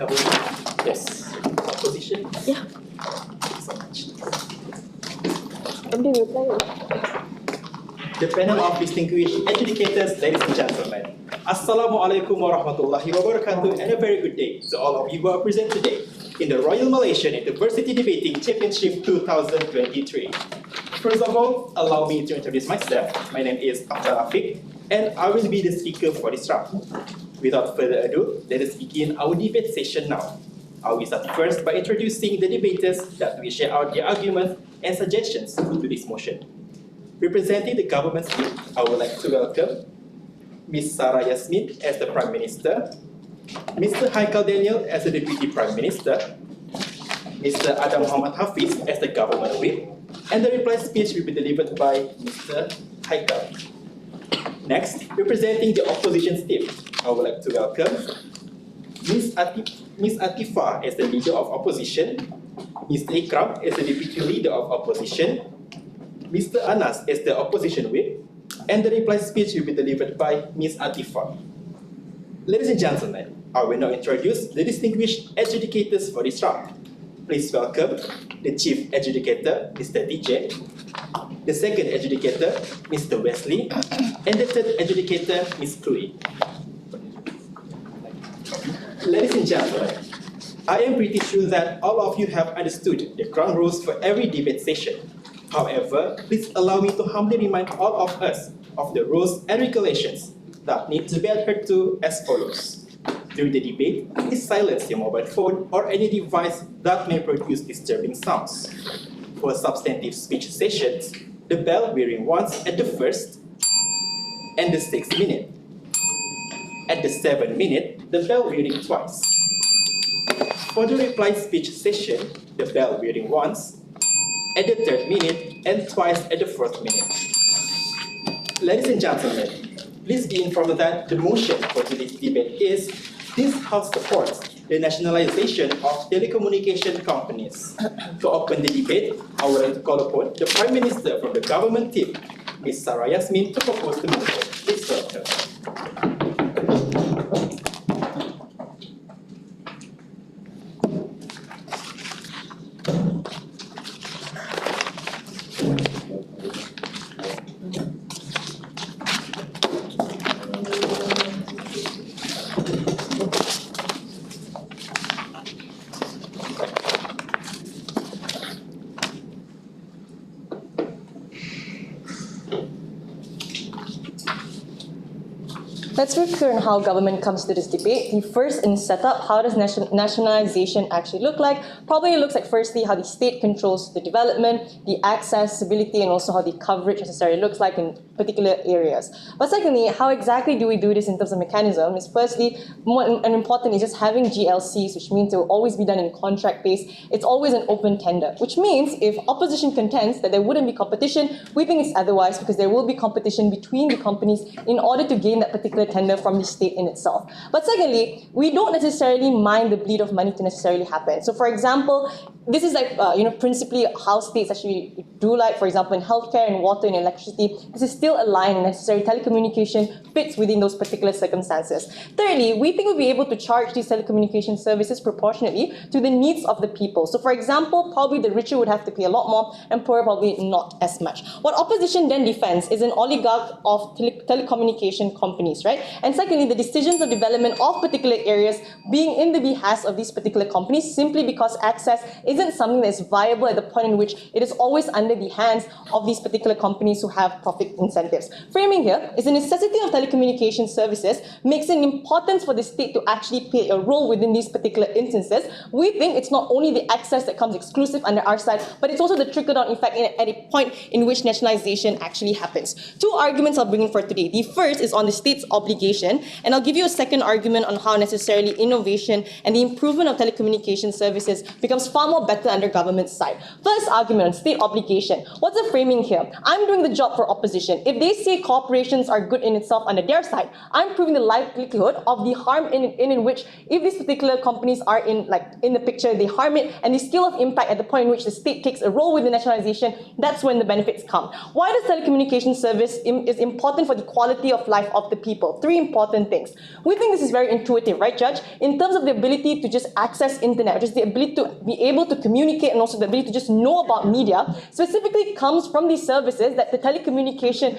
Government? Yes. Opposition? Yeah. Thank you so much. Somebody reply. The panel of distinguished educators, ladies and gentlemen. Assalamualaikum warahmatullahi wabarakatuh, and a very good day to all of you who are present today in the Royal Malaysian University Debating Championship 2023. First of all, allow me to introduce myself. My name is Abdul Afiq, and I will be the speaker for this round. Without further ado, let us begin our debate session now. I will start first by introducing the debaters that will share out their arguments and suggestions to this motion. Representing the government team, I would like to welcome Ms. Sarah Yasmin as the Prime Minister, Mr. Haikal Daniel as the Deputy Prime Minister, Mr. Adam Muhammad Hafiz as the Government Whip, and the reply speech will be delivered by Mr. Haikal. Next, representing the opposition team, I would like to welcome Ms. Atifa as the Leader of Opposition, Mr. Ikram as the Deputy Leader of Opposition, Mr. Anas as the Opposition Whip, and the reply speech will be delivered by Ms. Atifa. Ladies and gentlemen, I will now introduce the distinguished adjudicators for this round. Please welcome the Chief Adjudicator, Mr. DJ, the second adjudicator, Mr. Wesley, and the third adjudicator, Ms. Chloe. Ladies and gentlemen, I am pretty sure that all of you have understood the ground rules for every debate session. However, please allow me to humbly remind all of us of the rules and regulations that need to be adhered to as follows. During the debate, please silence your mobile phone or any device that may produce disturbing sounds. For substantive speech sessions, the bell will ring once at the first and the 6th minute. At the 7th minute, the bell will ring twice. For the reply speech session, the bell will ring once at the 3rd minute and twice at the 4th minute. Ladies and gentlemen, please be informed that the motion for today's debate is this House supports the nationalization of telecommunication companies. To open the debate, I would like to call upon the Prime Minister from the government team, Ms. Sarah Yasmin, to propose the motion. Please welcome. Let's be clear on how government comes to this debate. The first in setup, how does nationalization actually look like? Probably it looks like firstly how the state controls the development, the accessibility, and also how the coverage necessarily looks like in particular areas. But secondly, how exactly do we do this in terms of mechanism is firstly, more and important is just having GLCs, which means it will always be done in contract base. It's always an open tender, which means if opposition contends that there wouldn't be competition, we think it's otherwise because there will be competition between the companies in order to gain that particular tender from the state in itself. But secondly, we don't necessarily mind the bleed of money to necessarily happen. So for example, this is like, principally how states actually do, like, for example, in healthcare and water and electricity, this is still aligned and necessary telecommunication fits within those particular circumstances. Thirdly, we think we'll be able to charge these telecommunication services proportionately to the needs of the people. So for example, probably the richer would have to pay a lot more and poorer probably not as much. What opposition then defends is an oligarch of telecommunication companies, right? And secondly, the decisions of development of particular areas being in the behest of these particular companies simply because access isn't something that is viable at the point in which it is always under the hands of these particular companies who have profit incentives. Framing here is the necessity of telecommunication services makes an importance for the state to actually play a role within these particular instances. We think it's not only the access that comes exclusive under our side, but it's also the trickle-down effect at a point in which nationalization actually happens. Two arguments I'll bring in for today. The first is on the state's obligation, and I'll give you a second argument on how necessarily innovation and the improvement of telecommunication services becomes far more better under government's side. First argument on state obligation. What's the framing here? I'm doing the job for opposition. If they say corporations are good in itself under their side, I'm proving the likelihood of the harm in which if these particular companies are in the picture, they harm it, and the scale of impact at the point in which the state takes a role with the nationalization, that's when the benefits come. Why does telecommunication service is important for the quality of life of the people? people. Three important things. We think this is very intuitive, right, Judge? In terms of the ability to just access internet, which is the ability to be able to communicate and also the ability to just know about media, specifically comes from these services that the telecommunication,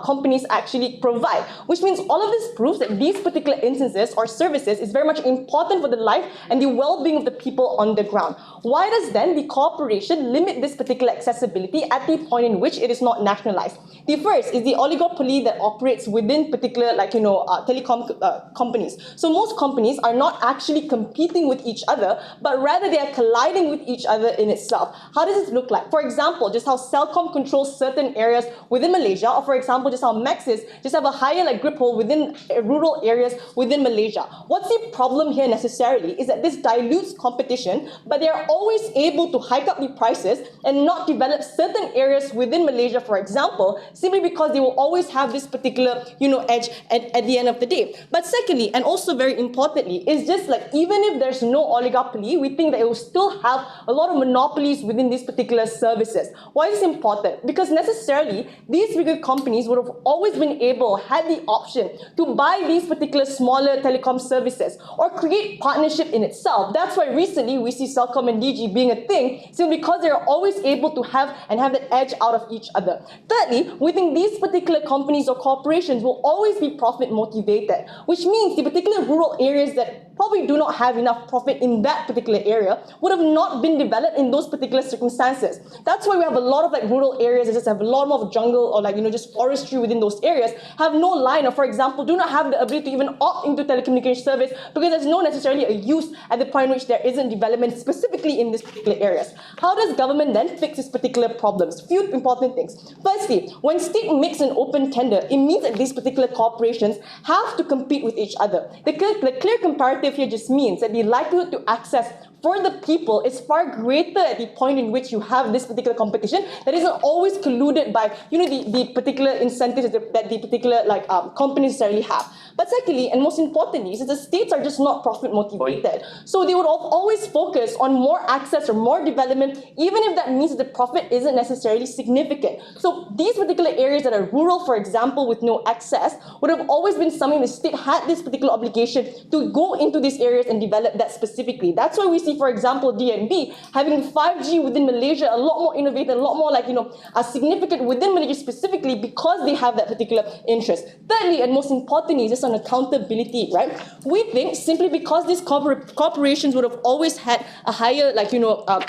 companies actually provide. Which means all of this proves that these particular instances or services is very much important for the life and the well-being of the people on the ground. Why does then the corporation limit this particular accessibility at the point in which it is not nationalized? The first is the oligopoly that operates within particular telecom companies. So most companies are not actually competing with each other, but rather they are colliding with each other in itself. How does this look like? For example, just how Celcom controls certain areas within Malaysia, or for example, just how Maxis just have a higher grip hold within rural areas within Malaysia. What's the problem here necessarily is that this dilutes competition, but they are always able to hike up the prices and not develop certain areas within Malaysia, for example, simply because they will always have this particular, edge at the end of the day. But secondly, and also very importantly, is just even if there's no oligopoly, we think that it will still have a lot of monopolies within these particular services. Why is this important? Because necessarily, these bigger companies would have always been able, had the option to buy these particular smaller telecom services or create partnership in itself. That's why recently we see Celcom and DG being a thing, simply because they are always able to have that edge out of each other. Thirdly, we think these particular companies or corporations will always be profit motivated, which means the particular rural areas that probably do not have enough profit in that particular area would have not been developed in those particular circumstances. That's why we have a lot of rural areas that just have a lot more of jungle or just forestry within those areas, have no line, or for example, do not have the ability to even opt into telecommunication service because there's no necessarily a use at the point in which there isn't development specifically in these particular areas. How does government then fix these particular problems? Few important things. Firstly, when state makes an open tender, it means that these particular corporations have to compete with each other. The clear comparative here just means that the likelihood to access for the people is far greater at the point in which you have this particular competition that isn't always colluded by the particular incentives that the particular companies necessarily have. But secondly, and most importantly, is that the states are just not profit motivated. So they would always focus on more access or more development, even if that means that the profit isn't necessarily significant. So these particular areas that are rural, for example, with no access, would have always been something the state had this particular obligation to go into these areas and develop that specifically. That's why we see, for example, DNB having 5G within Malaysia a lot more innovative, a lot more significant within Malaysia specifically because they have that particular interest. Thirdly, and most importantly, is just on accountability, right? We think simply because these corporations would have always had a higher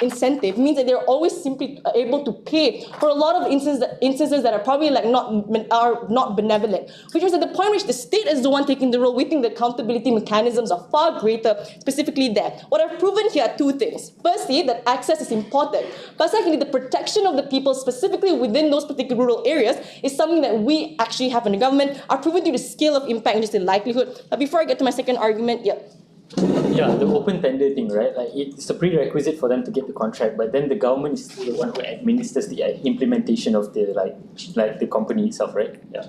incentive means that they're always simply able to pay for a lot of instances that are probably not benevolent, which was at the point which the state is the one taking the role. We think the accountability mechanisms are far greater specifically there. What I've proven here are two things. Firstly, that access is important, but secondly, the protection of the people specifically within those particular rural areas is something that we actually have in the government. I've proven to you the scale of impact and just the likelihood. But before I get to my second argument, Yeah, the open tender thing, right? It's a prerequisite for them to get the contract, but then the government is still the one who administers the implementation of the the company itself, right? Yeah.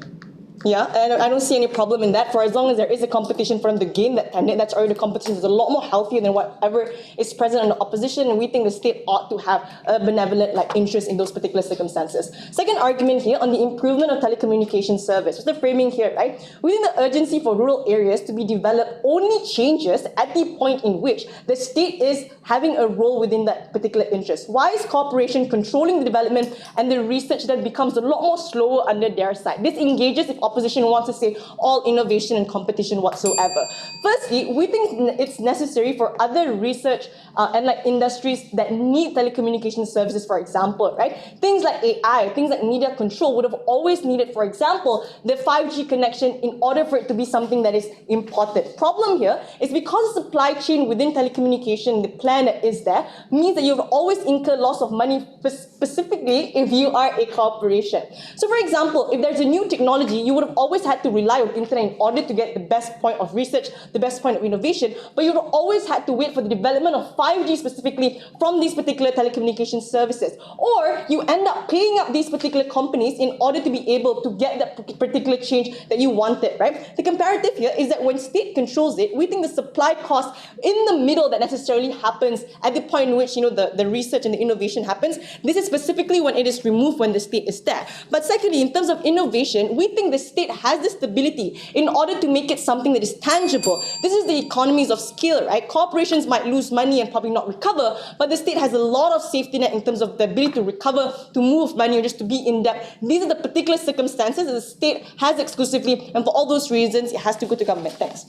Yeah, and I don't see any problem in that. For as long as there is a competition for them to gain that tender, that's already the competition is a lot more healthier than whatever is present in the opposition, and we think the state ought to have a benevolent interest in those particular circumstances. Second argument here on the improvement of telecommunication service. What's the framing here, right? We think the urgency for rural areas to be developed only changes at the point in which the state is having a role within that particular interest. Why is corporation controlling the development and the research that becomes a lot more slower under their side? This engages if opposition wants to say all innovation and competition whatsoever. Firstly, we think it's necessary for other research and industries that need telecommunication services, for example, right? Things like AI, things like media control would have always needed, for example, the 5G connection in order for it to be something that is important. Problem here is because the supply chain within telecommunication, the plan that is there, means that you've always incurred loss of money, specifically if you are a corporation. So for example, if there's a new technology, you would have always had to rely on internet in order to get the best point of research, the best point of innovation, but you would have always had to wait for the development of 5G specifically from these particular telecommunication services. Or you end up paying up these particular companies in order to be able to get that particular change that you wanted, right? The comparative here is that when state controls it, we think the supply cost in the middle that necessarily happens at the point in which the research and the innovation happens. This is specifically when it is removed when the state is there. But secondly, in terms of innovation, we think the state has the stability in order to make it something that is tangible. This is the economies of scale, right? Corporations might lose money and probably not recover, but the state has a lot of safety net in terms of the ability to recover, to move money, or just to be in debt. These are the particular circumstances that the state has exclusively, and for all those reasons, it has to go to government. Thanks.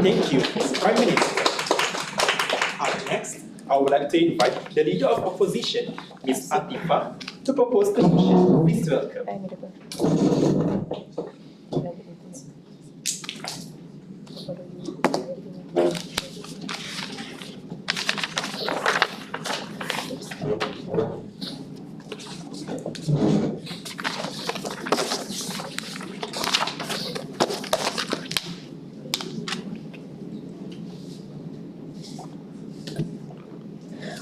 Thank you, Mr. Prime Minister. Up next, I would like to invite the Leader of Opposition, Ms. Atifa, to propose the motion. Please welcome.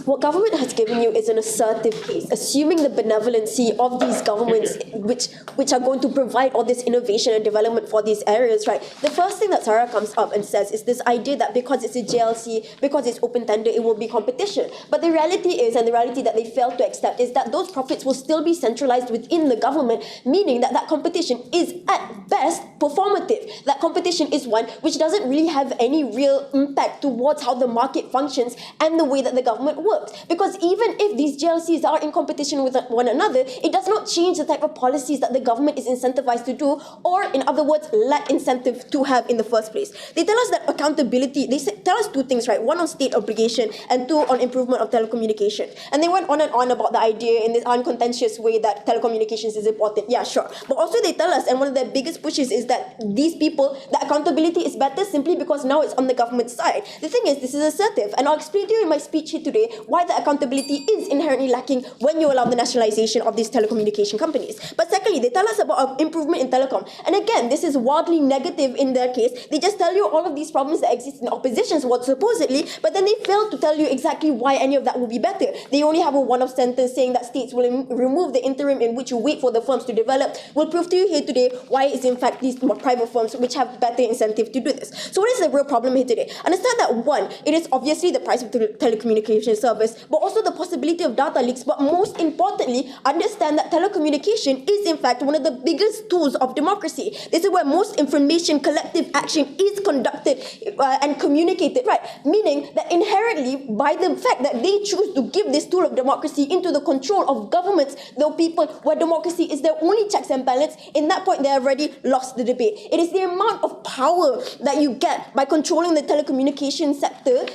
What government has given you is an assertive case, assuming the benevolency of these governments which are going to provide all this innovation and development for these areas, right? The first thing that Sarah comes up and says is this idea that because it's a JLC, because it's open tender, it will be competition. But the reality is, and the reality that they fail to accept, is that those profits will still be centralized within the government, meaning that that competition is at best performative. That competition is one which doesn't really have any real impact towards how the market functions and the way that the government works. Because even if these JLCs are in competition with one another, it does not change the type of policies that the government is incentivized to do, or in other words, lack incentive to have in the first place. They tell us that accountability, tell us two things, right? One on state obligation and two on improvement of telecommunication. And they went on and on about the idea in this uncontentious way that telecommunications is important. Yeah, sure. But also they tell us, and one of their biggest pushes is that these people, the accountability is better simply because now it's on the government side. The thing is, this is assertive, and I'll explain to you in my speech here today why the accountability is inherently lacking when you allow the nationalization of these telecommunication companies. But secondly, they tell us about improvement in telecom. And again, this is wildly negative in their case. They just tell you all of these problems that exist in opposition's world, supposedly, but then they fail to tell you exactly why any of that will be better. They only have a one-off sentence saying that states will remove the interim in which you wait for the firms to develop. We'll prove to you here today why it's in fact these private firms which have better incentive to do this. So what is the real problem here today? Understand that one, it is obviously the price of the telecommunication service, but also the possibility of data leaks. But most importantly, understand that telecommunication is in fact one of the biggest tools of democracy. This is where most information, collective action is conducted and communicated, right? Meaning that inherently, by the fact that they choose to give this tool of democracy into the control of governments, though people where democracy is their only checks and balance, in that point they have already lost the debate. It is the amount of power that you get by controlling the telecommunication sector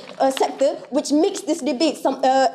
which makes this debate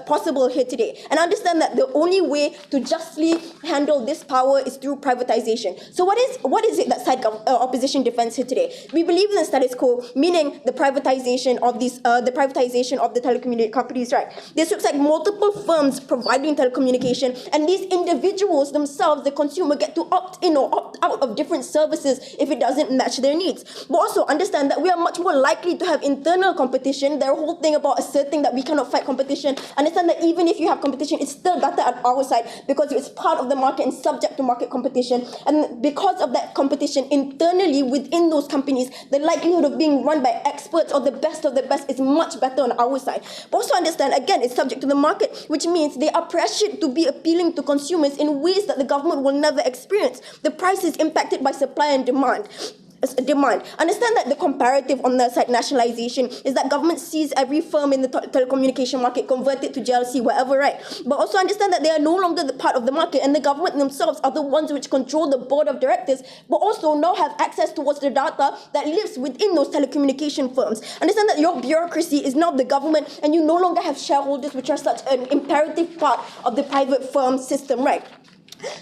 possible here today. And understand that the only way to justly handle this power is through privatization. So what is it that side opposition defends here today? We believe in the status quo, meaning the privatization of these the telecommunication companies, right? This looks like multiple firms providing telecommunication, and these individuals themselves, the consumer, get to opt in or opt out of different services if it doesn't match their needs. But also understand that we are much more likely to have internal competition. Their whole thing about asserting that we cannot fight competition, understand that even if you have competition, it's still better at our side because it's part of the market and subject to market competition. And because of that competition internally within those companies, the likelihood of being run by experts or the best of the best is much better on our side. But also understand, again, it's subject to the market, which means they are pressured to be appealing to consumers in ways that the government will never experience. The price is impacted by supply and demand. Understand that the comparative on the side nationalization is that government sees every firm in the telecommunication market converted to JLC, wherever, right? But also understand that they are no longer the part of the market, and the government themselves are the ones which control the board of directors, but also now have access towards the data that lives within those telecommunication firms. Understand that your bureaucracy is now the government, and you no longer have shareholders, which are such an imperative part of the private firm system, right?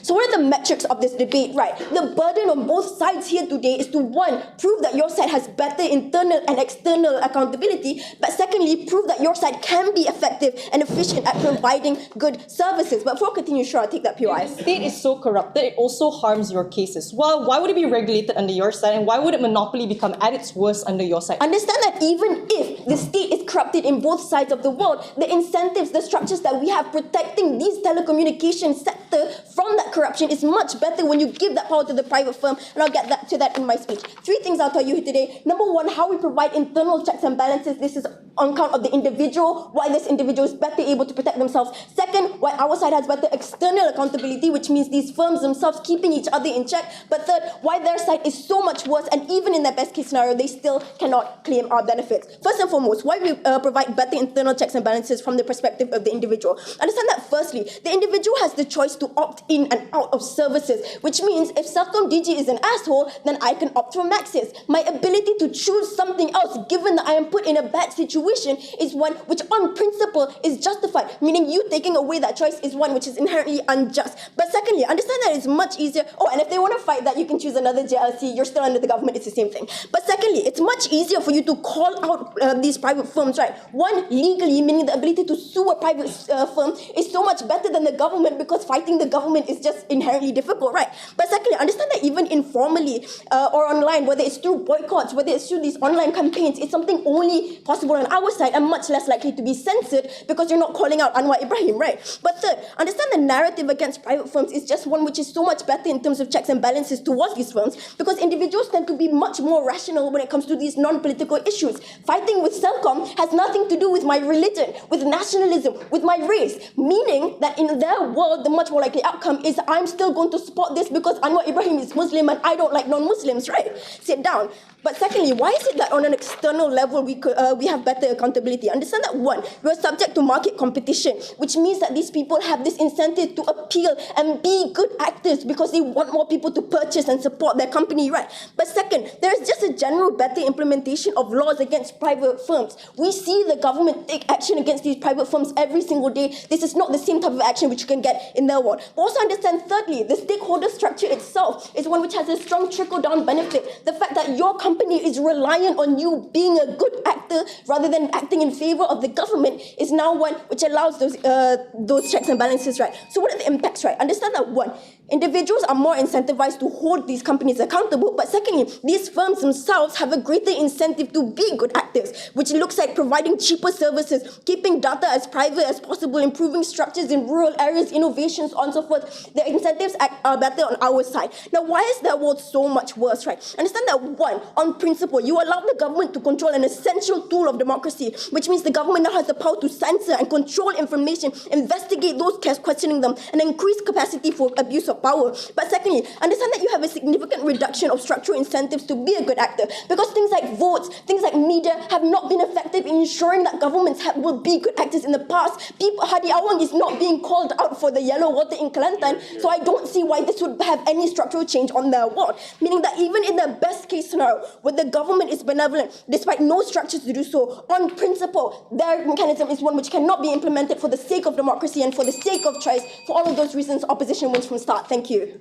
So what are the metrics of this debate, right? The burden on both sides here today is to, one, prove that your side has better internal and external accountability, but secondly, prove that your side can be effective and efficient at providing good services. But before I continue, sure, I'll take that POI. If the state is so corrupted, it also harms your cases. Well, why would it be regulated under your side, and why would it monopoly become at its worst under your side? Understand that even if the state is corrupted in both sides of the world, the incentives, the structures that we have protecting these telecommunication sector from that corruption is much better when you give that power to the private firm, and I'll get to that in my speech. 3 things I'll tell you here today. Number 1, how we provide internal checks and balances. This is on account of the individual, why this individual is better able to protect themselves. Second, why our side has better external accountability, which means these firms themselves keeping each other in check. But third, why their side is so much worse, and even in their best case scenario, they still cannot claim our benefits. First and foremost, why we provide better internal checks and balances from the perspective of the individual. Understand that firstly, the individual has the choice to opt in and out of services, which means if Celcom DG is an asshole, then I can opt for Maxis. My ability to choose something else, given that I am put in a bad situation, is one which on principle is justified, meaning you taking away that choice is one which is inherently unjust. But secondly, understand that it's much easier. Oh, and if they want to fight that, you can choose another JLC, you're still under the government, it's the same thing. But secondly, it's much easier for you to call out these private firms, right? One, legally, meaning the ability to sue a private firm is so much better than the government, because fighting the government is just inherently difficult, right? But secondly, understand that even informally or online, whether it's through boycotts, whether it's through these online campaigns, it's something only possible on our side and much less likely to be censored because you're not calling out Anwar Ibrahim, right? But third, understand the narrative against private firms is just one which is so much better in terms of checks and balances towards these firms, because individuals tend to be much more rational when it comes to these non-political issues. Fighting with Celcom has nothing to do with my religion, with nationalism, with my race, meaning that in their world, the much more likely outcome is I'm still going to support this because Anwar Ibrahim is Muslim and I don't like non-Muslims, right? Sit down. But secondly, why is it that on an external level we have better accountability? Understand that one, we're subject to market competition, which means that these people have this incentive to appeal and be good actors because they want more people to purchase and support their company, right? But second, there is just a general better implementation of laws against private firms. We see the government take action against these private firms every single day. This is not the same type of action which you can get in their world. But also understand, thirdly, the stakeholder structure itself is one which has a strong trickle-down benefit. The fact that your company is reliant on you being a good actor rather than acting in favor of the government is now one which allows those checks and balances, right? So what are the impacts, right? Understand that one, individuals are more incentivized to hold these companies accountable, but secondly, these firms themselves have a greater incentive to be good actors, which looks like providing cheaper services, keeping data as private as possible, improving structures in rural areas, innovations, on so forth. The incentives are better on our side. Now, why is their world so much worse, right? Understand that one, on principle, you allow the government to control an essential tool of democracy, which means the government now has the power to censor and control information, investigate those questioning them, and increase capacity for abuse of power. But secondly, understand that you have a significant reduction of structural incentives to be a good actor, because things like votes, things like media have not been effective in ensuring that governments will be good actors in the past. Hadi Awang is not being called out for the yellow water in Kelantan, so I don't see why this would have any structural change on their ward. Meaning that even in the best case scenario, where the government is benevolent, despite no structures to do so, on principle, their mechanism is one which cannot be implemented for the sake of democracy and for the sake of choice. For all of those reasons, opposition wins from start. Thank you.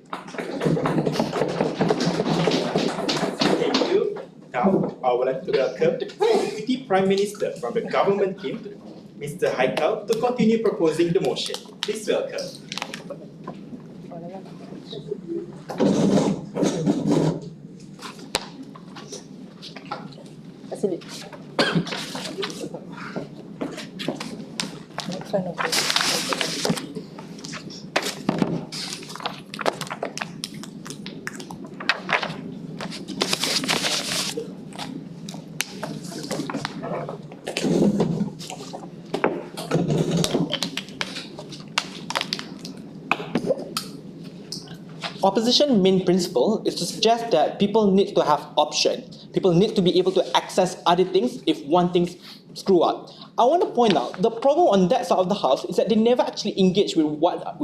Thank you. Now, I would like to welcome the Deputy Prime Minister from the government team, Mr. Haikal, to continue proposing the motion. Please welcome. Opposition main principle is to suggest that people need to have option. People need to be able to access other things if one thing screw up. I want to point out the problem on that side of the house is that they never actually engage with how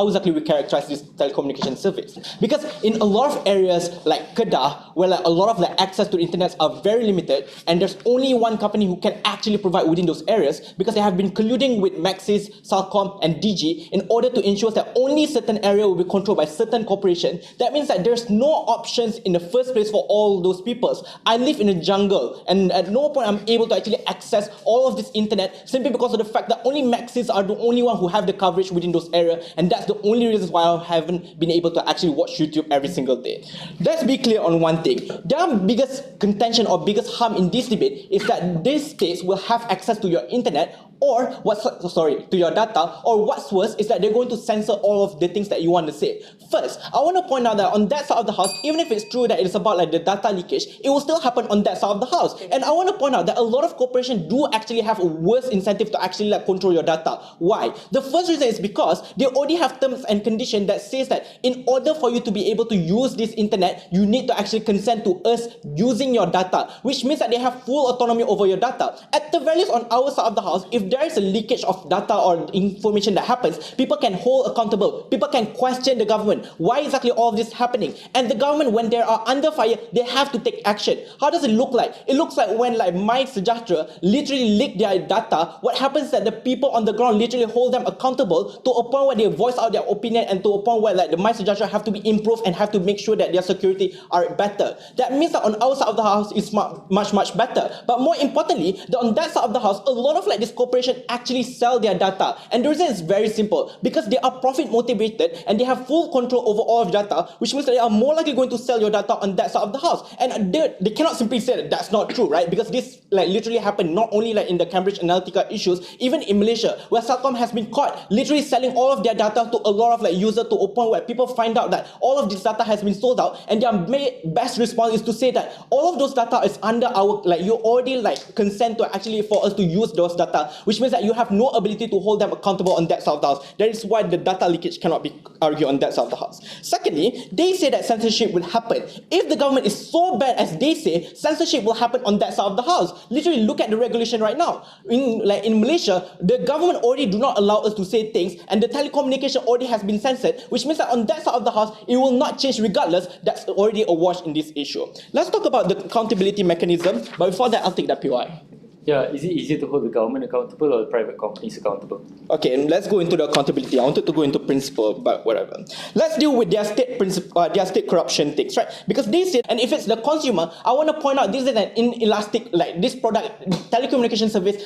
exactly we characterize this telecommunication service. Because in a lot of areas like Kedah, where a lot of the access to the internet are very limited, and there's only one company who can actually provide within those areas, because they have been colluding with Maxis, Celcom, and DG in order to ensure that only certain area will be controlled by certain corporation. That means that there's no options in the first place for all those peoples. I live in a jungle, and at no point I'm able to actually access all of this internet simply because of the fact that only Maxis are the only one who have the coverage within those areas, and that's the only reason why I haven't been able to actually watch YouTube every single day. Let's be clear on one thing. Their biggest contention or biggest harm in this debate is that these states will have access to your internet or to your data, or what's worse is that they're going to censor all of the things that you want to say. First, I want to point out that on that side of the house, even if it's true that it's about like the data leakage, it will still happen on that side of the house. And I want to point out that a lot of corporations do actually have a worse incentive to actually like control your data. Why? The first reason is because they already have terms and conditions that says that in order for you to be able to use this internet, you need to actually consent to us using your data, which means that they have full autonomy over your data. At the very least, on our side of the house, if there is a leakage of data or information that happens, people can hold accountable. People can question the government. Why exactly all of this happening? And the government, when they are under fire, they have to take action. How does it look like? It looks like when like My Sejahtera literally leak their data, what happens is that the people on the ground literally hold them accountable to a point where they voice out their opinion, and to a point where like the My Sejahtera have to be improved and have to make sure that their security are better. That means that on our side of the house is much better. But more importantly, on that side of the house, a lot of like this corporation actually sell their data. And the reason is very simple, because they are profit motivated and they have full control over all of data, which means that they are more likely going to sell your data on that side of the house. And they cannot simply say that that's not true, right? Because this like literally happened not only like in the Cambridge Analytica issues, even in Malaysia, where Celcom has been caught literally selling all of their data to a lot of like users, to a point where people find out that all of this data has been sold out, and their best response is to say that all of those data is under our, like you already like consent to actually for us to use those data, which means that you have no ability to hold them accountable on that side of the house. That is why the data leakage cannot be argued on that side of the house. Secondly, they say that censorship will happen. If the government is so bad as they say, censorship will happen on that side of the house. Literally look at the regulation right now. In Malaysia, the government already do not allow us to say things, and the telecommunication already has been censored, which means that on that side of the house, it will not change regardless. That's already a wash in this issue. Let's talk about the accountability mechanism, but before that, I'll take that PY. Yeah, is it easier to hold the government accountable or the private companies accountable? Okay, and let's go into the accountability. I wanted to go into principle, but whatever. Let's deal with their state corruption things, right? Because they said, and if it's the consumer, I want to point out this is an inelastic, like this product, telecommunication service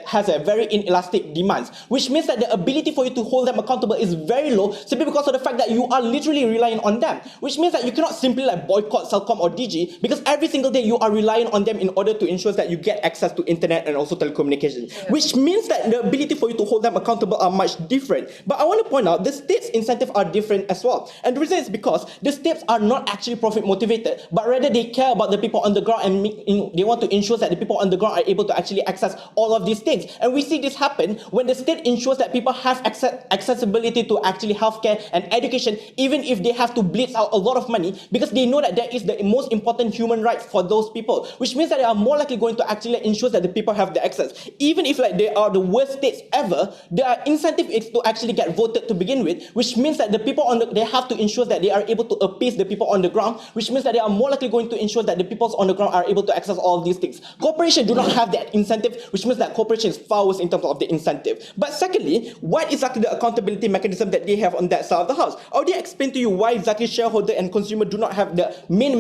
has a very inelastic demands, which means that the ability for you to hold them accountable is very low, simply because of the fact that you are literally relying on them, which means that you cannot simply like boycott Celcom or DG, because every single day you are relying on them in order to ensure that you get access to internet and also telecommunication, which means that the ability for you to hold them accountable are much different. But I want to point out the state's incentives are different as well. And the reason is because the states are not actually profit motivated, but rather they care about the people on the ground, and they want to ensure that the people on the ground are able to actually access all of these things. And we see this happen when the state ensures that people have accessibility to actually healthcare and education, even if they have to blitz out a lot of money, because they know that that is the most important human right for those people, which means that they are more likely going to actually ensure that the people have the access. Even if like they are the worst states ever, their incentive is to actually get voted to begin with, which means that the people they have to ensure that they are able to appease the people on the ground, which means that they are more likely going to ensure that the people on the ground are able to access all of these things. Corporations do not have that incentive, which means that corporation is far worse in terms of the incentive. But secondly, what is exactly the accountability mechanism that they have on that side of the house? I already explained to you why exactly shareholder and consumer do not have the main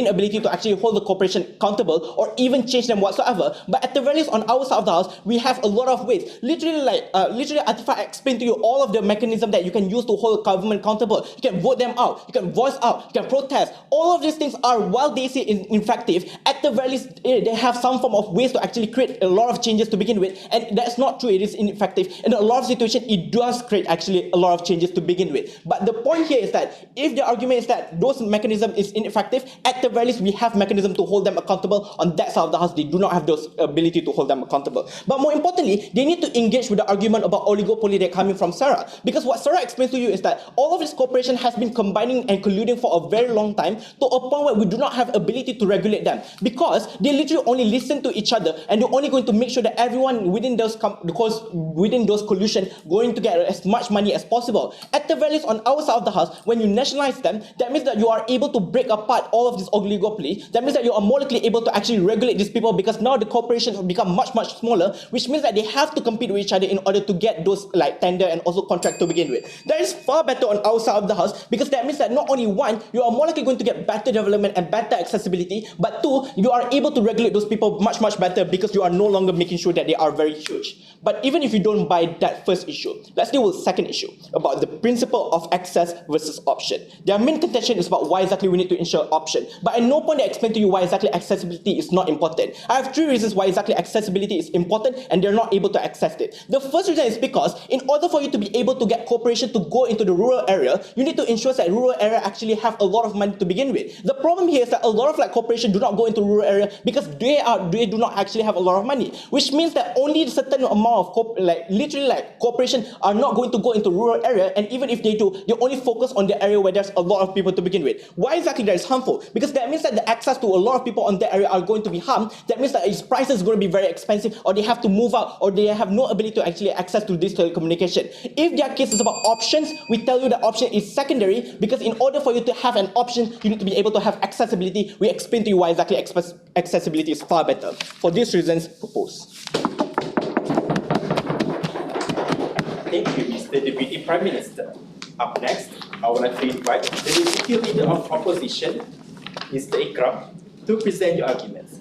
ability to actually hold the corporation accountable or even change them whatsoever. But at the very least, on our side of the house, we have a lot of ways. Literally, Atifa explained to you all of the mechanism that you can use to hold government accountable. You can vote them out, you can voice out, you can protest. All of these things are, while they say ineffective, at the very least, they have some form of ways to actually create a lot of changes to begin with. And that's not true, it is ineffective. In a lot of situations, it does create actually a lot of changes to begin with. But the point here is that if the argument is that those mechanisms is ineffective, at the very least, we have mechanism to hold them accountable. On that side of the house, they do not have those ability to hold them accountable. But more importantly, they need to engage with the argument about oligopoly that coming from Sarah. Because what Sarah explains to you is that all of this cooperation has been combining and colluding for a very long time, to a point where we do not have ability to regulate them, because they literally only listen to each other, and they're only going to make sure that everyone within those collusion going to get as much money as possible. At the very least, on our side of the house, when you nationalize them, that means that you are able to break apart all of this oligopoly. That means that you are more likely able to actually regulate these people, because now the corporations have become much smaller, which means that they have to compete with each other in order to get those like tender and also contract to begin with. That is far better on our side of the house, because that means that not only one, you are more likely going to get better development and better accessibility, but two, you are able to regulate those people much better, because you are no longer making sure that they are very huge. But even if you don't buy that first issue, let's deal with the second issue about the principle of access versus option. Their main contention is about why exactly we need to ensure option, but at no point they explain to you why exactly accessibility is not important. I have three reasons reasons why exactly accessibility is important and they're not able to access it. The first reason is because in order for you to be able to get cooperation to go into the rural area, you need to ensure that rural area actually have a lot of money to begin with. The problem here is that a lot of corporation do not go into rural area because they do not actually have a lot of money, which means that only a certain amount of corporation are not going to go into rural area, and even if they do, they only focus on the area where there's a lot of people to begin with. Why exactly that is harmful? Because that means that the access to a lot of people on that area are going to be harmed. That means that its prices is going to be very expensive, or they have to move out, or they have no ability to actually access to this telecommunication. If their case is about options, we tell you that option is secondary, because in order for you to have an option, you need to be able to have accessibility. We explain to you why exactly accessibility is far better. For these reasons, propose. Thank you, Mr. Deputy Prime Minister. Up next, I would like to invite the Deputy Leader of Opposition, Mr. Ikram, to present your arguments.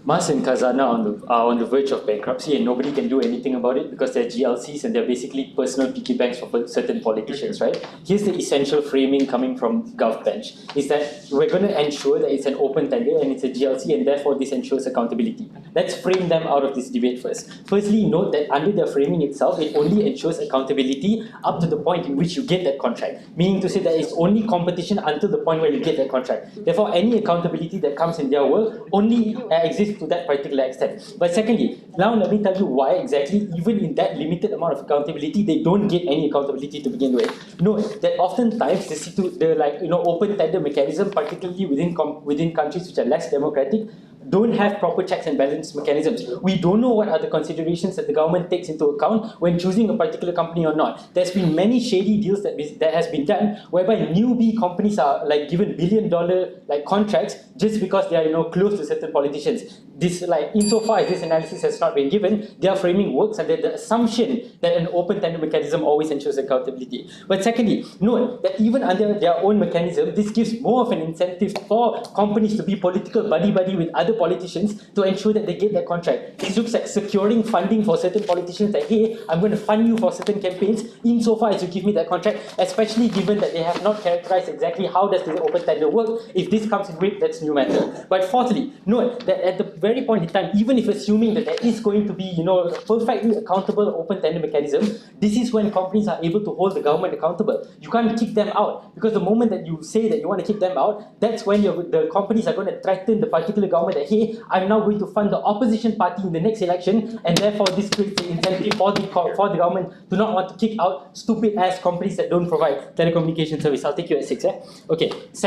Mas and Khazanah are on the verge of bankruptcy, and nobody can do anything about it because they're GLCs and they're basically personal piggy banks for certain politicians, right? Here's the essential framing coming from GovBench, is that we're going to ensure that it's an open tender and it's a GLC, and therefore this ensures accountability. Let's frame them out of this debate first. Firstly, note that under the framing itself, it only ensures accountability up to the point in which you get that contract, meaning to say that it's only competition until the point where you get that contract. Therefore, any accountability that comes in their world only exists to that particular extent. But secondly, now let me tell you why exactly, even in that limited amount of accountability, they don't get any accountability to begin with. Note that oftentimes the open tender mechanism, particularly within countries which are less democratic, don't have proper checks and balance mechanisms. We don't know what are the considerations that the government takes into account when choosing a particular company or not. There's been many shady deals that has been done whereby newbie companies are given billion-dollar contracts just because they are close to certain politicians. This insofar as this analysis has not been given, their framing works under the assumption that an open tender mechanism always ensures accountability. But secondly, note that even under their own mechanism, this gives more of an incentive for companies to be political buddy-buddy with other politicians to ensure that they get that contract. This looks like securing funding for certain politicians that, hey, I'm going to fund you for certain campaigns insofar as you give me that contract, especially given that they have not characterized exactly how does the open tender work. If this comes in weight, that's new matter. But fourthly, note that at the very point in time, even if assuming that there is going to be, a perfectly accountable open tender mechanism, this is when companies are able to hold the government accountable. You can't kick them out, because the moment that you say that you want to kick them out, that's when the companies are going to threaten the particular government that, hey, I'm now going to fund the opposition party in the next election, and therefore this creates the incentive for the government to not want to kick out stupid ass companies that don't provide telecommunication service. I'll take you at 6. Okay. First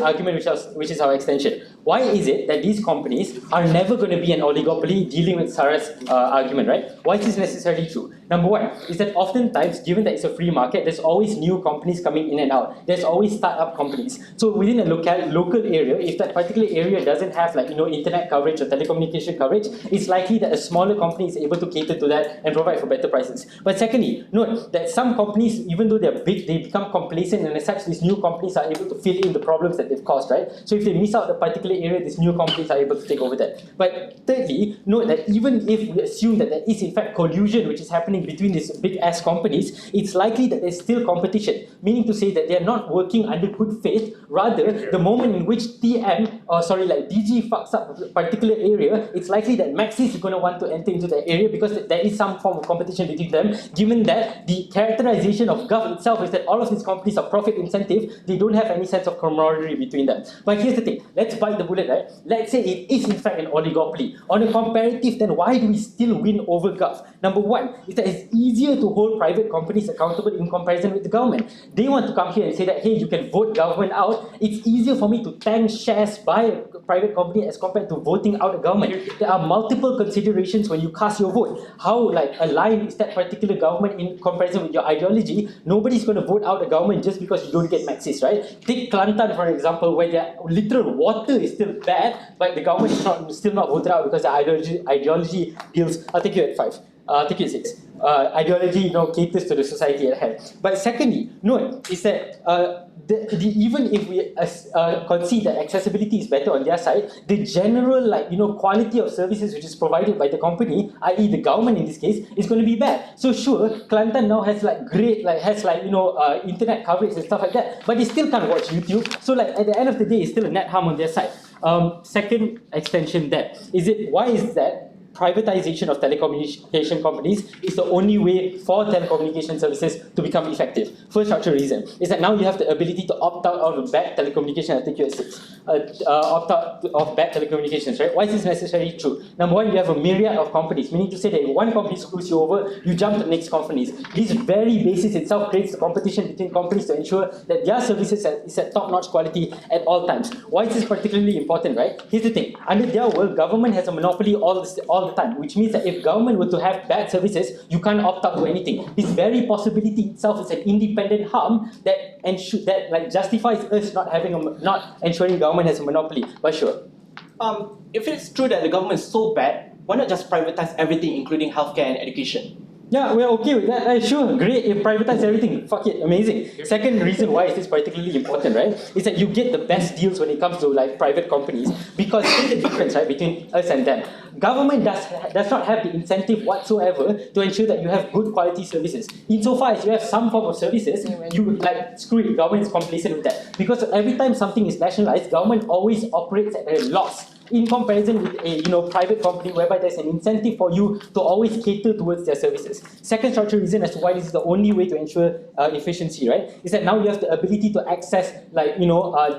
argument, which is our extension. Why is it that these companies are never going to be an oligopoly, dealing with Sarah's argument, right? Why is this necessarily true? Number one is that oftentimes, given that it's a free market, there's always new companies coming in and out. There's always startup companies. So within a local area, if that particular area doesn't have internet coverage or telecommunication coverage, it's likely that a smaller company is able to cater to that and provide for better prices. But secondly, note that some companies, even though they're big, they become complacent, and as such, these new companies are able to fill in the problems that they've caused, right? So if they miss out a particular area, these new companies are able to take over that. But thirdly, note that even if we assume that there is in fact collusion which is happening between these big ass companies, it's likely that there's still competition, meaning to say that they're not working under good faith. Rather, the moment in which DG fucks up a particular area, it's likely that Maxis is going to want to enter into that area because there is some form of competition between them, given that the characterization of Gov itself is that all of these companies are profit incentive. They don't have any sense of camaraderie between them. But here's the thing, let's bite the bullet, right? Let's say it is in fact an oligopoly. On a comparative, then why do we still win over Gov? Number one is that it's easier to hold private companies accountable in comparison with the government. They want to come here and say that, hey, you can vote government out. It's easier for me to tank shares by a private company as compared to voting out a government. There are multiple considerations when you cast your vote. How aligned is that particular government in comparison with your ideology? Nobody's going to vote out a government just because you don't get Maxis, right? Take Kelantan, for example, where their literal water is still bad, but the government is still not voted out because the ideology deals. I'll take you at 5. ticket 6. Ideology, caters to the society at hand. But secondly, note is that even if we concede that accessibility is better on their side, the general quality of services which is provided by the company, i.e. the government in this case, is going to be bad. So sure, Kelantan now has internet coverage and stuff like that, but they still can't watch YouTube. So at the end of the day, it's still a net harm on their side. Second extension, why is that privatization of telecommunication companies is the only way for telecommunication services to become effective? First structural reason is that now you have the ability to opt out of bad telecommunication. I think you said opt out of bad telecommunications, right? Why is this necessarily true? Number one, you have a myriad of companies, meaning to say that if one company screws you over, you jump to the next companies. This very basis itself creates the competition between companies to ensure that their services is at top-notch quality at all times. Why is this particularly important, right? Here's the thing. Under their world, government has a monopoly all the time, which means that if government were to have bad services, you can't opt out to anything. This very possibility itself is an independent harm that justifies us not ensuring government has a monopoly. But sure. If it's true that the government is so bad, why not just privatize everything, including healthcare and education? Yeah, we're okay with that. Sure, great. If privatize everything, fuck it, amazing. Second reason why is this particularly important, right? Is that you get the best deals when it comes to private companies, because here's the difference, right, between us and them. Government does not have the incentive whatsoever to ensure that you have good quality services. Insofar as you have some form of services, you screw it. Government is complacent with that, because every time something is nationalized, government always operates at a loss in comparison with a private company, whereby there's an incentive for you to always cater towards their services. Second structural reason as to why this is the only way to ensure efficiency, right, is that now you have the ability to access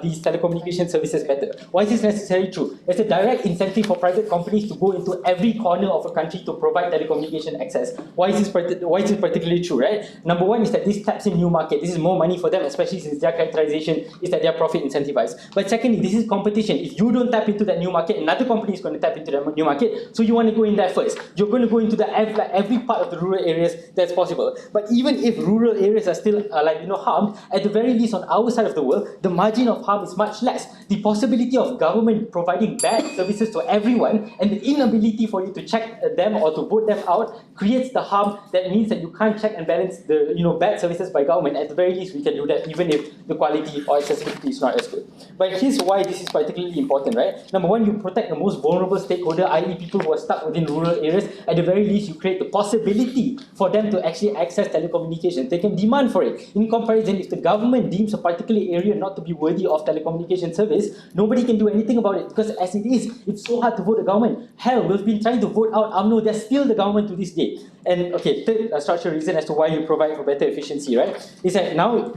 these telecommunication services better. Why is this necessarily true? There's a direct incentive for private companies to go into every corner of a country to provide telecommunication access. Why is this particularly true, right? Number one is that this taps in new market. This is more money for them, especially since their characterization is that they're profit incentivized. But secondly, this is competition. If you don't tap into that new market, another company is going to tap into the new market. So you want to go in there first. You're going to go into every part of the rural areas that's possible. But even if rural areas are still harmed, at the very least on our side of the world, the margin of harm is much less. The possibility of government providing bad services to everyone and the inability for you to check them or to vote them out creates the harm that means that you can't check and balance the bad services by government. At the very least, we can do that even if the quality or accessibility is not as good. But here's why this is particularly important, right? Number one, you protect the most vulnerable stakeholder, i.e. people who are stuck within rural areas. At the very least, you create the possibility for them to actually access telecommunications. They can demand for it. In comparison, if the government deems a particular area not to be worthy of telecommunication service, nobody can do anything about it, because as it is, it's so hard to vote the government. Hell, we've been trying to vote out UMNO, they're still the government to this day. And okay, third structural reason as to why you provide for better efficiency, right, is that now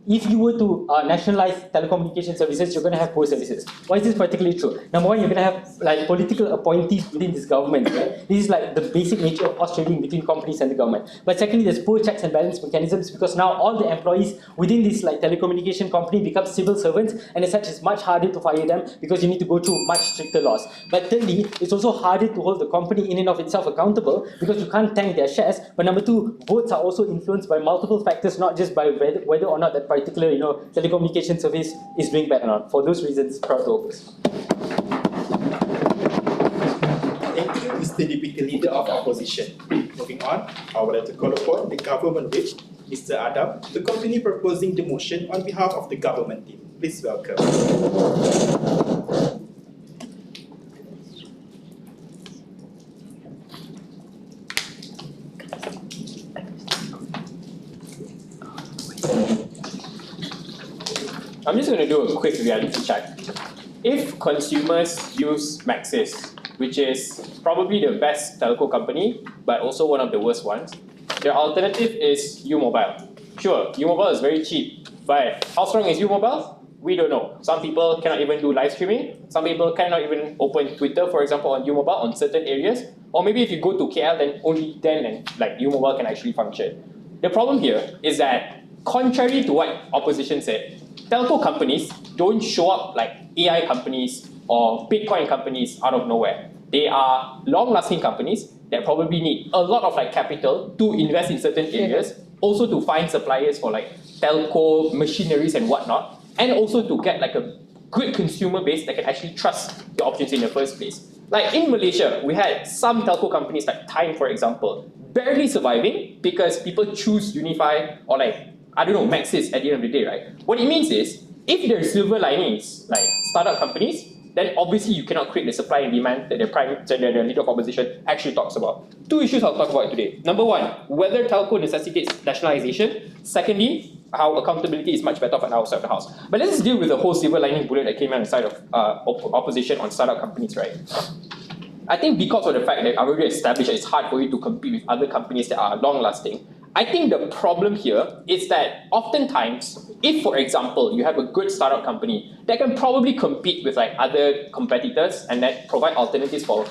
if you were to nationalize telecommunication services, you're going to have poor services. Why is this particularly true? Number one, you're going to have political appointees within this government, right? This is the basic nature of horse trading between companies and the government. But secondly, there's poor checks and balance mechanisms, because now all the employees within this telecommunication company become civil servants, and as such, it's much harder to fire them because you need to go through much stricter laws. But thirdly, it's also harder to hold the company in and of itself accountable, because you can't tank their shares. But number two, votes are also influenced by multiple factors, not just by whether or not that particular telecommunication service is doing bad or not. For those reasons, proud to oppose. Thank you, Mr. Deputy Leader of Opposition. Moving on, I would like to call upon the government whip, Mr. Adam, to continue proposing the motion on behalf of the government team. Please welcome. I'm just going to do a quick reality check. If consumers use Maxis, which is probably the best telco company, but also one of the worst ones, their alternative is U-Mobile. Sure, U-Mobile is very cheap, but how strong is U-Mobile? We don't know. Some people cannot even do live streaming. Some people cannot even open Twitter, for example, on U-Mobile on certain areas. Or maybe if you go to KL, then only then U-Mobile can actually function. The problem here is that, contrary to what opposition said, telco companies don't show up like AI companies or Bitcoin companies out of nowhere. They are long-lasting companies that probably need a lot of capital to invest in certain areas, also to find suppliers for telco machineries and whatnot, and also to get a good consumer base that can actually trust the options in the first place. Like in Malaysia, we had some telco companies like Time, for example, barely surviving because people choose Unify or I don't know, Maxis at the end of the day, right? What it means is, if there's silver linings like startup companies, then obviously you cannot create the supply and demand that the leader of opposition actually talks about. Two issues I'll talk about today. Number one, whether telco necessitates nationalization. Secondly, how accountability is much better on our side of the house. But let's just deal with the whole silver lining bullet that came on the side of opposition on startup companies, right? I think because of the fact that I've already established that it's hard for you to compete with other companies that are long-lasting, I think the problem here is that oftentimes, if for example, you have a good startup company that can probably compete with other competitors and that provide alternatives for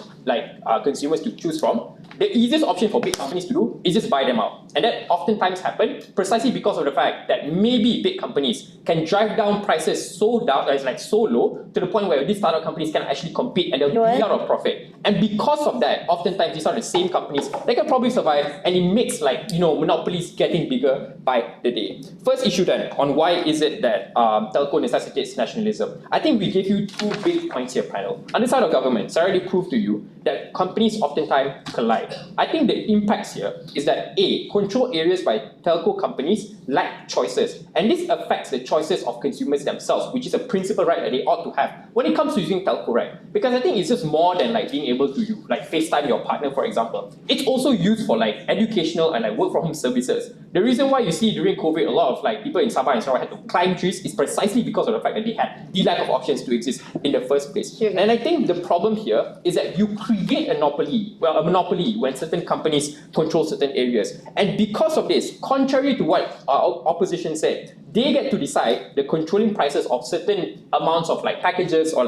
consumers to choose from, the easiest option for big companies to do is just buy them out. And that oftentimes happens precisely because of the fact that maybe big companies can drive down prices so low to the point where these startup companies can actually compete and they'll be out of profit. And because of that, oftentimes these are the same companies that can probably survive, and it makes monopolies getting bigger by the day. First issue then on why is it that telco necessitates nationalism. I think we gave you two big points here, panel. On the side of government, I already proved to you that companies oftentimes collide. I think the impacts here is that A, control areas by telco companies lack choices, and this affects the choices of consumers themselves, which is a principal right that they ought to have when it comes to using telco, right? Because I think it's just more than being able to FaceTime your partner, for example. It's also used for educational and work from home services. The reason why you see during COVID a lot of people in Sabah and Sarawak had to climb trees is precisely because of the fact that they had the lack of options to exist in the first place. And I think the problem here is that you create a monopoly when certain companies control certain areas. And because of this, contrary to what our opposition said, they get to decide the controlling prices of certain amounts of packages or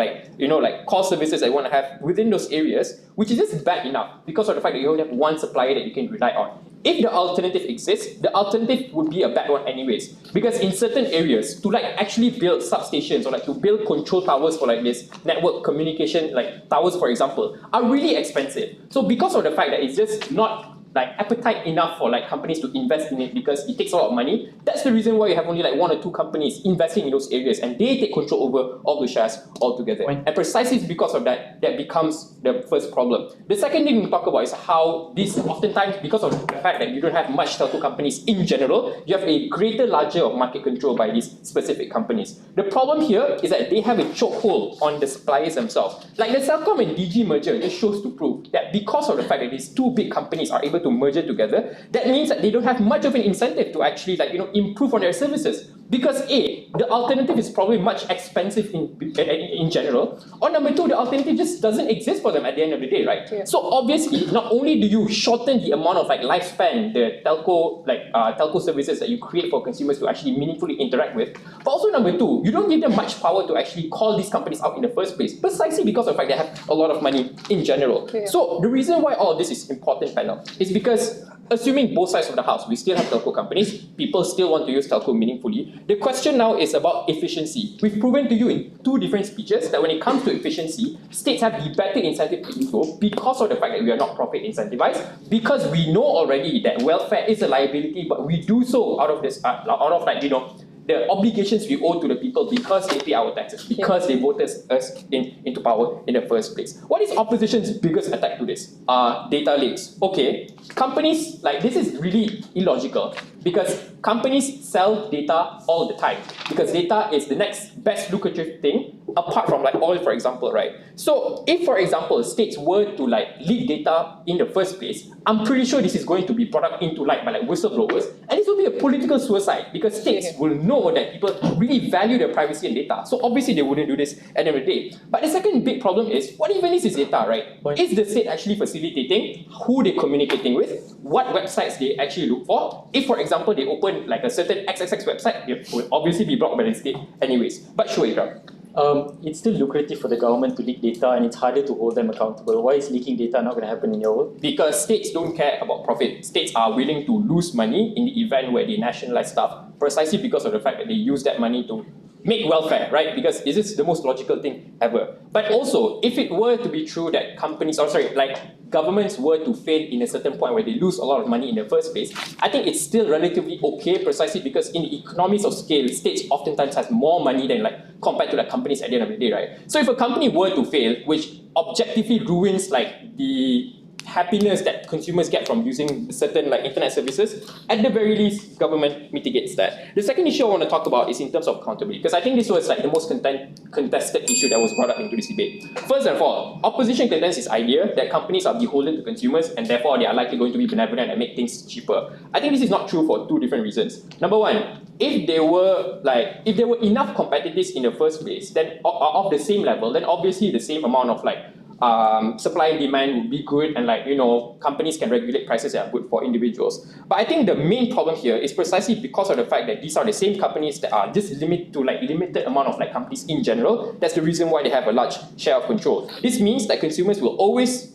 call services that you want to have within those areas, which is just bad enough because of the fact that you only have one supplier that you can rely on. If the alternative exists, the alternative would be a bad one anyways. Because in certain areas, to actually build substations or to build control towers for this network communication, towers for example, are really expensive. So because of the fact that it's just not appetite enough for companies to invest in it because it takes a lot of money, that's the reason why you have only one or two companies investing in those areas and they take control over all the shares altogether. And precisely because of that, that becomes the first problem. The second thing we talk about is how this oftentimes, because of the fact that you don't have much telco companies in general, you have a larger of market control by these specific companies. The problem here is that they have a chokehold on the suppliers themselves. The Celcom and DG merger just shows to prove that because of the fact that these two big companies are able to merge together, that means that they don't have much of an incentive to actually improve on their services. Because A, the alternative is probably much expensive in general, or number two, the alternative just doesn't exist for them at the end of the day, right? Yeah. So obviously, not only do you shorten the amount of lifespan, the telco services that you create for consumers to actually meaningfully interact with, but also number two, you don't give them much power to actually call these companies out in the first place, precisely because of the fact they have a lot of money in general. Yeah. So the reason why all of this is important, panel, is because assuming both sides of the house, we still have telco companies, people still want to use telco meaningfully. The question now is about efficiency. We've proven to you in two different speeches that when it comes to efficiency, states have the better incentive to do so because of the fact that we are not profit incentivized, because we know already that welfare is a liability, but we do so out of this, the obligations we owe to the people because they pay our taxes, because they voted us into power in the first place. What is opposition's biggest attack to this? Data lakes. Okay, companies, this is really illogical because companies sell data all the time because data is the next best lucrative thing apart from oil, for example, right? So if, for example, states were to leak data in the first place, I'm pretty sure this is going to be brought up into light by whistleblowers, and this will be a political suicide because states will know that people really value their privacy and data. So obviously they wouldn't do this at the end of the day. But the second big problem is, what even is this data, right? Is the state actually facilitating who they're communicating with, what websites they actually look for? If, for example, they open a certain XXX website, it will obviously be blocked by the state anyways. But sure, Ikram. It's still lucrative for the government to leak data and it's harder to hold them accountable. Why is leaking data not going to happen in your world? Because states don't care about profit. States are willing to lose money in the event where they nationalize stuff, precisely because of the fact that they use that money to make welfare, right? Because this is the most logical thing ever. But also, if it were to be true that governments were to fail in a certain point where they lose a lot of money in the first place, I think it's still relatively okay precisely because in the economies of scale, states oftentimes has more money than compared to companies at the end of the day, right? So if a company were to fail, which objectively ruins the happiness that consumers get from using certain internet services, at the very least, government mitigates that. The second issue I want to talk about is in terms of accountability, because I think this was the most contested issue that was brought up into this debate. First and foremost, opposition contends this idea that companies are beholden to consumers and therefore they are likely going to be benevolent and make things cheaper. I think this is not true for two different reasons. Number one, if there were enough competitors in the first place, then of the same level, then obviously the same amount of supply and demand would be good, and companies can regulate prices that are good for individuals. But I think the main problem here is precisely because of the fact that these are the same companies that are just limited amount of companies in general. That's the reason why they have a large share of control. This means that consumers will always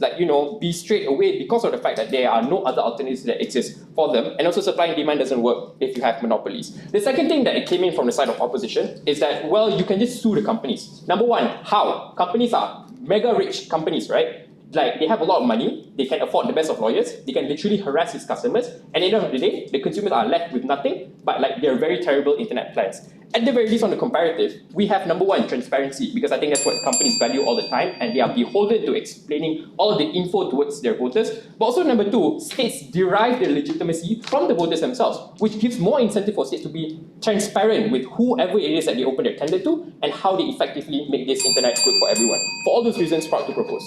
be straight away because of the fact that there are no other alternatives that exist for them, and also supply and demand doesn't work if you have monopolies. The second thing that came in from the side of opposition is that, well, you can just sue the companies. Number one, how? Companies are mega rich companies, right? They have a lot of money, they can afford the best of lawyers, they can literally harass its customers, and at the end of the day, the consumers are left with nothing but their very terrible internet plans. At the very least, on the comparative, we have number one, transparency, because I think that's what companies value all the time, and they are beholden to explaining all of the info towards their voters. But also number two, states derive their legitimacy from the voters themselves, which gives more incentive for states to be transparent with whoever it is that they open their tender to, and how they effectively make this internet good for everyone. For all those reasons, proud to propose.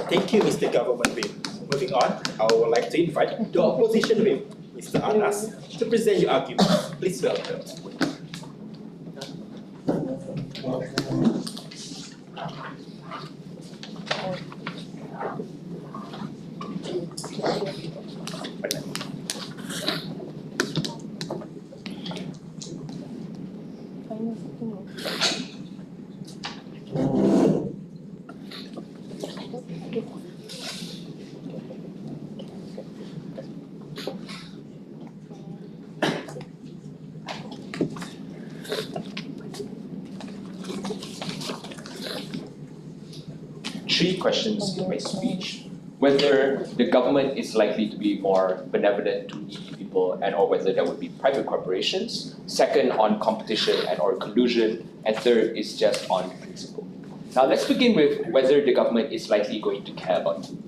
Thank you, Mr. Government Whip. Moving on, I would like to invite the opposition whip, Mr. Anas, to present your arguments. Please welcome. Three questions in my speech: whether the government is likely to be more benevolent to needy people and or whether there would be private corporations. Second, on competition and or collusion. And third is just on principle. Now let's begin with whether the government is likely going to care about you.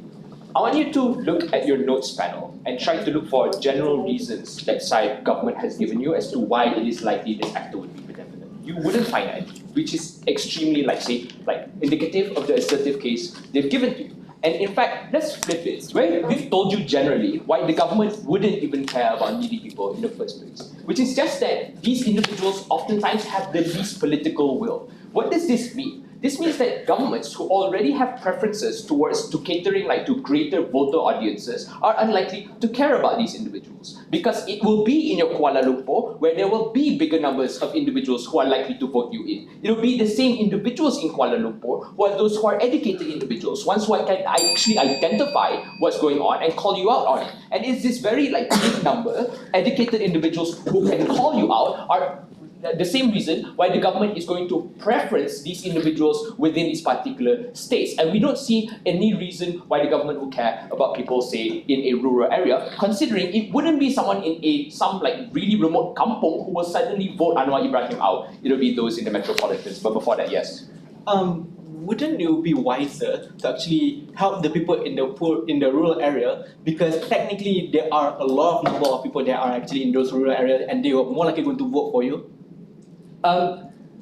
I want you to look at your notes panel and try to look for general reasons that side government has given you as to why it is likely this actor would be benevolent. You wouldn't find any, which is extremely indicative of the assertive case they've given to you. And in fact, let's flip it, right? We've told you generally why the government wouldn't even care about needy people in the first place, which is just that these individuals oftentimes have the least political will. What does this mean? This means that governments who already have preferences towards catering to greater voter audiences are unlikely to care about these individuals, because it will be in your Kuala Lumpur where there will be bigger numbers of individuals who are likely to vote you in. It will be the same individuals in Kuala Lumpur who are those who are educated individuals, ones who can actually identify what's going on and call you out on it. And it's this very big number, educated individuals who can call you out are the same reason why the government is going to preference these individuals within these particular states. And we don't see any reason why the government would care about people, say, in a rural area, considering it wouldn't be someone in some really remote kampong who will suddenly vote Anwar Ibrahim out. It'll be those in the metropolitans. But before that, yes. Wouldn't it be wiser to actually help the people in the poor, in the rural area, because technically there are a lot of number of people that are actually in those rural areas and they are more likely going to vote for you?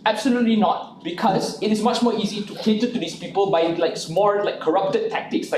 Absolutely not, because it is much more easy to cater to these people by more corrupted tactics,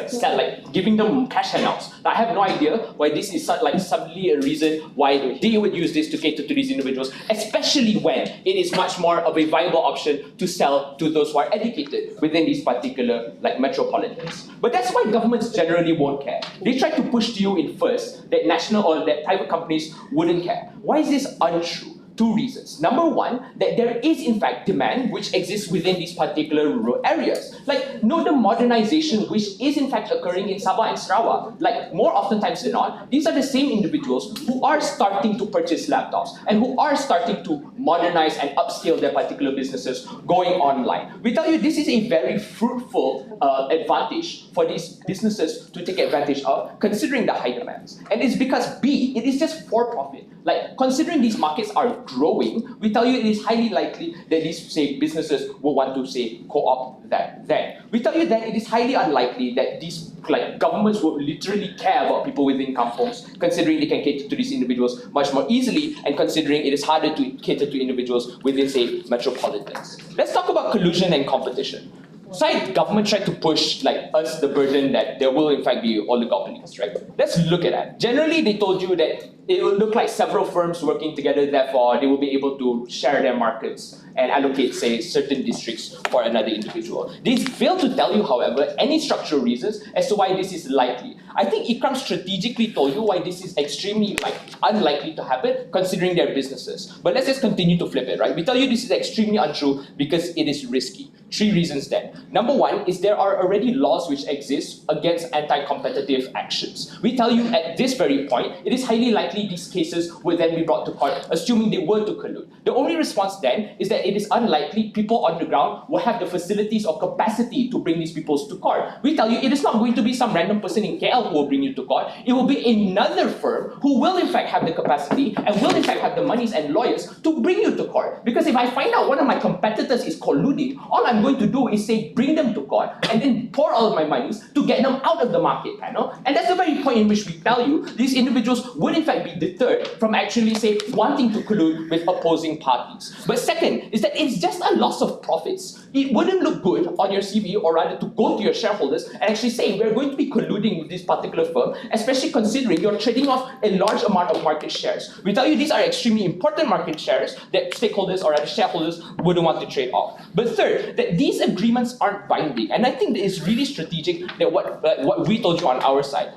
giving them cash handouts. Now, I have no idea why this is suddenly a reason why they would use this to cater to these individuals, especially when it is much more of a viable option to sell to those who are educated within these particular metropolitans. But that's why governments generally won't care. They try to push to you in first that national or that private companies wouldn't care. Why is this untrue? two reasons. Number one, that there is in fact demand which exists within these particular rural areas. Like, note the modernization which is in fact occurring in Sabah and Sarawak. Like, more oftentimes than not, these are the same individuals who are starting to purchase laptops and who are starting to modernize and upscale their particular businesses going online. We tell you this is a very fruitful advantage for these businesses to take advantage of, considering the high demands. And it's because B, it is just for profit. Like, considering these markets are growing, we tell you it is highly likely that these, say, businesses will want to, say, co-opt that then. We tell you that it is highly unlikely that these governments will literally care about people within kampongs, considering they can cater to these individuals much more easily, and considering it is harder to cater to individuals within, say, metropolitans. Let's talk about collusion and competition. Side government tried to push us the burden that there will in fact be oligopolies, right? Let's look at that. Generally, they told you that it will look like several firms working together, therefore they will be able to share their markets and allocate, say, certain districts for another individual. They fail to tell you, however, any structural reasons as to why this is likely. I think Ikram strategically told you why this is extremely unlikely to happen, considering their businesses. But let's just continue to flip it, right? We tell you this is extremely untrue because it is risky. Three reasons then. Number one is there are already laws which exist against anti-competitive actions. We tell you at this very point, it is highly likely these cases will then be brought to court, assuming they were to collude. The only response then is that it is unlikely people on the ground will have the facilities or capacity to bring these people to court. We tell you it is not going to be some random person in KL who will bring you to court. It will be another firm who will in fact have the capacity and will in fact have the monies and lawyers to bring you to court. Because if I find out one of my competitors is colluding, all I'm going to do is say bring them to court and then pour all of my monies to get them out of the market panel. And that's the very point in which we tell you these individuals would in fact be deterred from actually, say, wanting to collude with opposing parties. But second is that it's just a loss of profits. It wouldn't look good on your CV, or rather to go to your shareholders and actually say we're going to be colluding with this particular firm, especially considering you're trading off a large amount of market shares. We tell you these are extremely important market shares that stakeholders or rather shareholders wouldn't want to trade off. But third, that these agreements aren't binding. And I think that it's really strategic that what we told you on our side.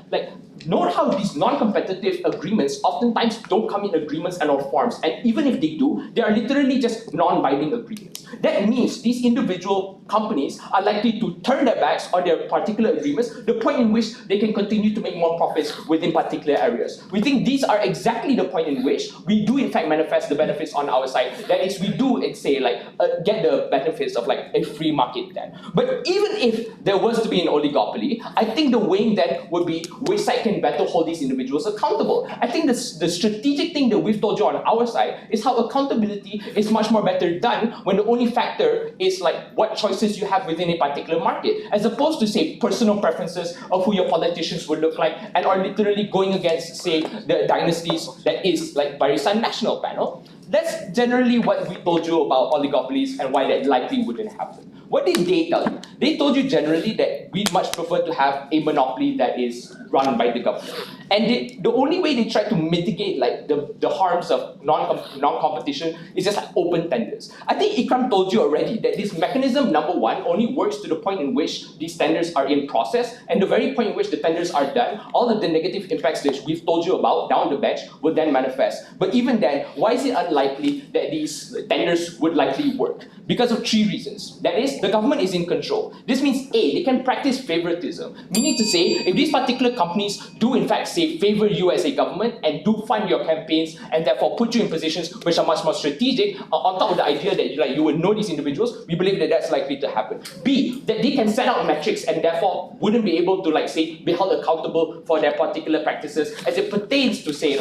Note how these non-competitive agreements oftentimes don't come in agreements and or forms, and even if they do, they are literally just non-binding agreements. That means these individual companies are likely to turn their backs on their particular agreements, the point in which they can continue to make more profits within particular areas. We think these are exactly the point in which we do in fact manifest the benefits on our side. That is, we do get the benefits of a free market then. But even if there was to be an oligopoly, I think the weighing then would be which side can better hold these individuals accountable. I think the strategic thing that we've told you on our side is how accountability is much more better done when the only factor is what choices you have within a particular market, as opposed to, say, personal preferences of who your politicians would look like and are literally going against, say, the dynasties that is Barisan National Panel. That's generally what we told you about oligopolies and why that likely wouldn't happen. What did they tell you? They told you generally that we'd much prefer to have a monopoly that is run by the government. And the only way they try to mitigate the harms of non-competition is just open tenders. I think Ikram told you already that this mechanism, number one, only works to the point in which these tenders are in process, and the very point in which the tenders are done, all of the negative impacts that we've told you about down the bench will then manifest. But even then, why is it unlikely that these tenders would likely work? Because of three reasons. That is, the government is in control. This means A, they can practice favoritism, meaning to say, if these particular companies do in fact say favor you as a government and do fund your campaigns and therefore put you in positions which are much more strategic, on top of the idea that you would know these individuals, we believe that that's likely to happen. B, that they can set out metrics and therefore wouldn't be able to say be held accountable for their particular practices as it pertains to, say,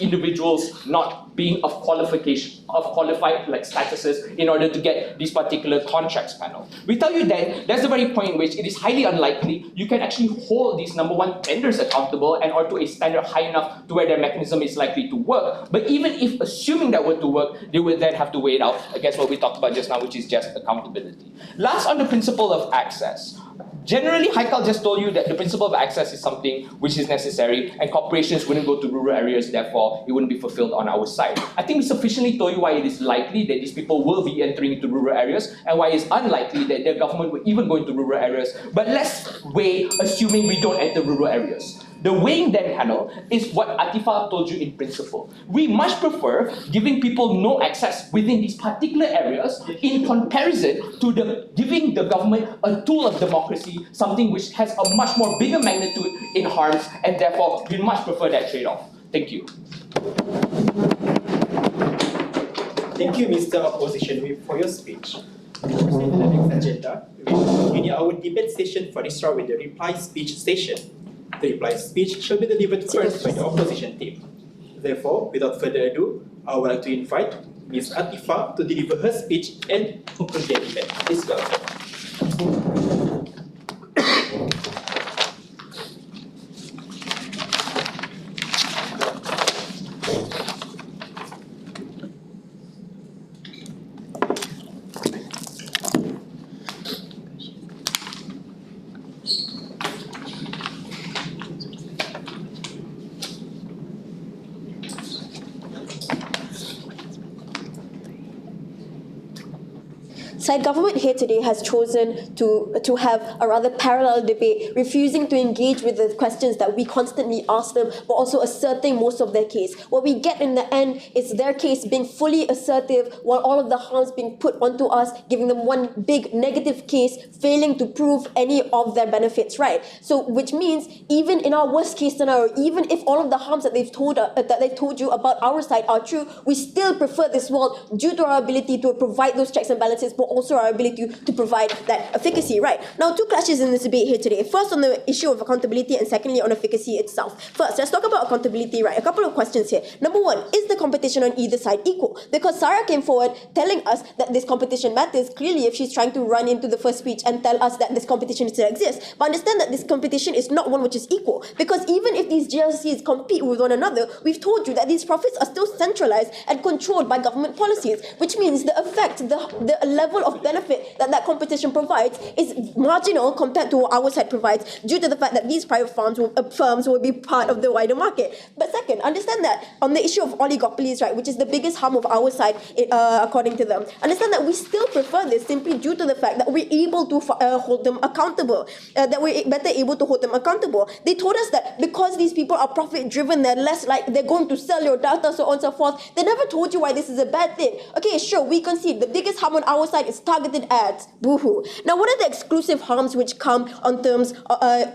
individuals not being of qualified statuses in order to get these particular contracts panel. We tell you that that's the very point in which it is highly unlikely you can actually hold these number one tenders accountable and or to a standard high enough to where their mechanism is likely to work. But even if assuming that were to work, they would then have to weigh it out against what we talked about just now, which is just accountability. Last, on the principle of access. Generally, Haikal just told you that the principle of access is something which is necessary and corporations wouldn't go to rural areas, therefore it wouldn't be fulfilled on our side. I think we sufficiently told you why it is likely that these people will be entering into rural areas and why it's unlikely that their government will even go into rural areas. But let's weigh assuming we don't enter rural areas. The weighing then panel is what Atifa told you in principle. We much prefer giving people no access within these particular areas in comparison to giving the government a tool of democracy, something which has a much more bigger magnitude in harms, and therefore we much prefer that trade-off. Thank you. Thank you, Mr. Opposition Whip, for your speech. Proceed to the next agenda. We will continue our debate session for this round with the reply speech session. The reply speech shall be delivered first by the opposition team. Therefore, without further ado, I would like to invite Ms. Atifa to deliver her speech and conclude the debate. Please welcome. Side government here today has chosen to have a rather parallel debate, refusing to engage with the questions that we constantly ask them, but also asserting most of their case. What we get in the end is their case being fully assertive, while all of the harms being put onto us, giving them one big negative case, failing to prove any of their benefits, right? So, which means even in our worst case scenario, even if all of the harms that they've told you about our side are true, we still prefer this world due to our ability to provide those checks and balances, but also our ability to provide that efficacy, right? Now, two clashes in this debate here today. First, on the issue of accountability, and secondly, on efficacy itself. First, let's talk about accountability, right? A couple of questions here. Number one, is the competition on either side equal? Because Sarah came forward telling us that this competition matters, clearly if she's trying to run into the first speech and tell us that this competition still exists. But understand that this competition is not one which is equal, because even if these GLCs compete with one another, we've told you that these profits are still centralized and controlled by government policies, which means the effect, the level of benefit that competition provides is marginal compared to what our side provides, due to the fact that these private firms will be part of the wider market. But second, understand that on the issue of oligopolies, right, which is the biggest harm of our side, according to them, understand that we still prefer this simply due to the fact that we're able to hold them accountable, that we're better able to hold them accountable. They told us that because these people are profit driven, they're less like they're going to sell your data, so on and so forth. They never told you why this is a bad thing. Okay, sure, we concede the biggest harm on our side is targeted ads. Boo-hoo. Now, what are the exclusive harms which come on terms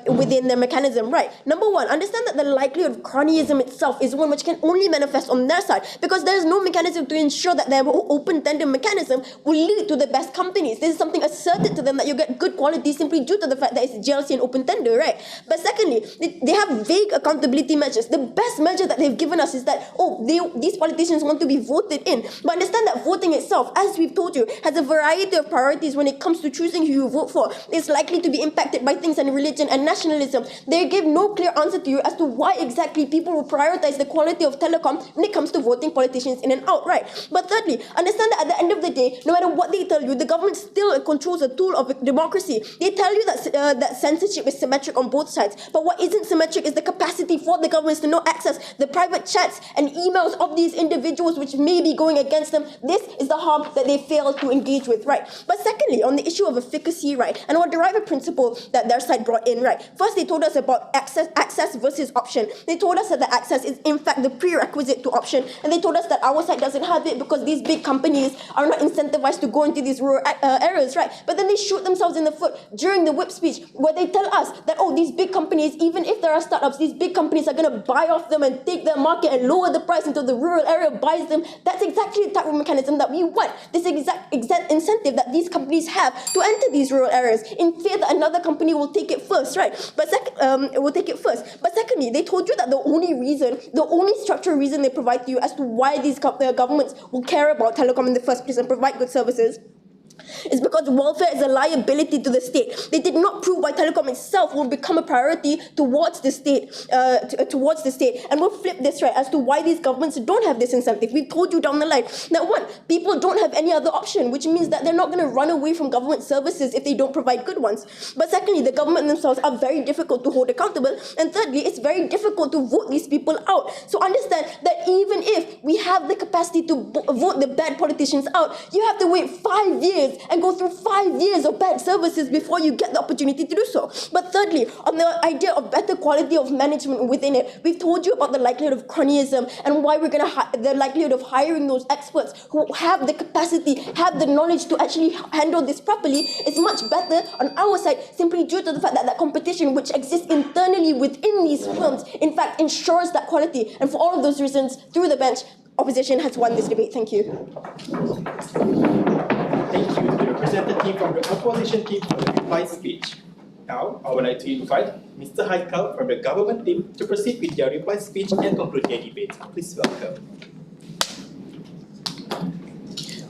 within the mechanism, right? Number one, understand that the likelihood of cronyism itself is one which can only manifest on their side, because there is no mechanism to ensure that their open tender mechanism will lead to the best companies. This is something asserted to them, that you get good quality simply due to the fact that it's GLC and open tender, right? But secondly, they have vague accountability measures. The best measure that they've given us is that, these politicians want to be voted in. But understand that voting itself, as we've told you, has a variety of priorities when it comes to choosing who you vote for. It's likely to be impacted by things like religion and nationalism. They give no clear answer to you as to why exactly people will prioritize the quality of telecom when it comes to voting politicians in and out, right? But thirdly, understand that at the end of the day, no matter what they tell you, the government still controls a tool of democracy. They tell you that that censorship is symmetric on both sides, but what isn't symmetric is the capacity for the governments to not access the private chats and emails of these individuals which may be going against them. This is the harm that they fail to engage with, right? But secondly, on the issue of efficacy, right, and what derive a principle that their side brought in, right? First, they told us about access versus option. They told us that the access is in fact the prerequisite to option, and they told us that our side doesn't have it because these big companies are not incentivized to go into these rural areas, right? But then they shoot themselves in the foot during the whip speech, where they tell us that, these big companies, even if there are startups, these big companies are going to buy off them and take their market and lower the price until the rural area buys them. That's exactly the type of mechanism that we want. This exact incentive that these companies have to enter these rural areas, in fear that another company will take it first, right? But secondly, they told you that the only structural reason they provide to you as to why these governments will care about telecom in the first place and provide good services is because welfare is a liability to the state. They did not prove why telecom itself will become a priority towards the state, and we'll flip this, right, as to why these governments don't have this incentive. We told you down the line that one, people don't have any other option, which means that they're not going to run away from government services if they don't provide good ones. But secondly, the government themselves are very difficult to hold accountable, and thirdly, it's very difficult to vote these people out. So understand that even if we have the capacity to vote the bad politicians out, you have to wait 5 years and go through 5 years of bad services before you get the opportunity to do so. But thirdly, on the idea of better quality of management within it, we've told you about the likelihood of cronyism and why we're going to the likelihood of hiring those experts who have the capacity, have the knowledge to actually handle this properly is much better on our side, simply due to the fact that that competition which exists internally within these firms, in fact, ensures that quality. And for all of those reasons, through the bench, opposition has won this debate. Thank you. Thank you to the representative from the opposition team for the reply speech. Now, I would like to invite Mr. Haikal from the government team to proceed with their reply speech and conclude their debate. Please welcome.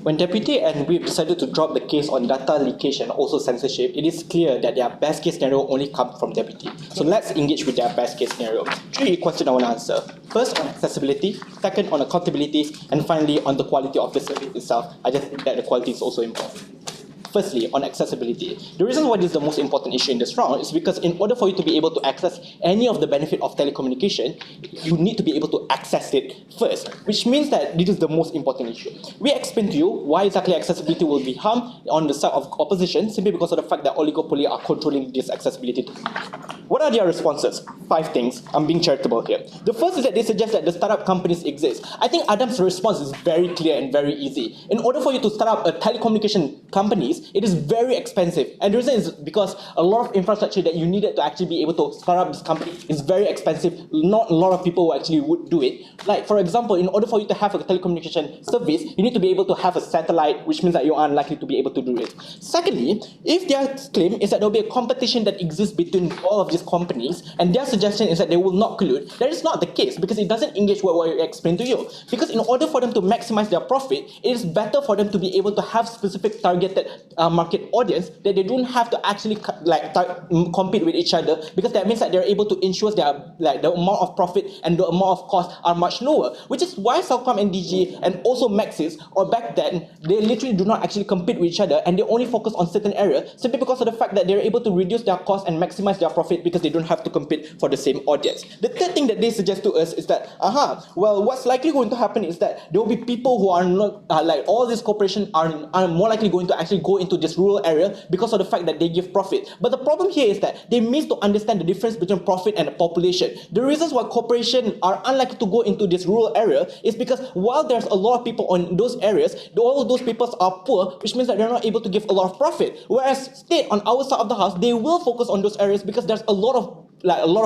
When Deputy and Whip decided to drop the case on data leakage and also censorship, it is clear that their best case scenario only comes from Deputy. So let's engage with their best case scenario. 3 questions I want to answer. First, on accessibility. Second, on accountability. And finally, on the quality of the service itself. I just think that the quality is also important. Firstly, on accessibility. The reason why this is the most important issue in this round is because in order for you to be able to access any of the benefit of telecommunication, you need to be able to access it first, which means that this is the most important issue. We explained to you why exactly accessibility will be harmed on the side of opposition, simply because of the fact that oligopoly are controlling this accessibility. What are their responses? 5 things. I'm being charitable here. The first is that they suggest that the startup companies exist. I think Adam's response is very clear and very easy. In order for you to start up a telecommunication companies, it is very expensive. And the reason is because a lot of infrastructure that you needed to actually be able to start up this company is very expensive. Not a lot of people who actually would do it. Like, for example, in order for you to have a telecommunication service, you need to be able to have a satellite, which means that you are unlikely to be able to do it. Secondly, if their claim is that there will be a competition that exists between all of these companies, and their suggestion is that they will not collude, that is not the case, because it doesn't engage what I explained to you. Because in order for them to maximize their profit, it is better for them to be able to have specific targeted market audience that they don't have to actually compete with each other, because that means that they're able to ensure their the amount of profit and the amount of cost are much lower, which is why Celcom and DG and also Maxis, or back then, they literally do not actually compete with each other, and they only focus on certain areas simply because of the fact that they're able to reduce their cost and maximize their profit because they don't have to compete for the same audience. The third thing that they suggest to us is that, well, what's likely going to happen is that there will be people who are not, all these corporations are more likely going to actually go into this rural area because of the fact that they give profit. But the problem here is that they miss to understand the difference between profit and population. The reasons why corporations are unlikely to go into this rural area is because while there's a lot of people on those areas, all of those people are poor, which means that they're not able to give a lot of profit. Whereas state on our side of the house, they will focus on those areas because there's a lot of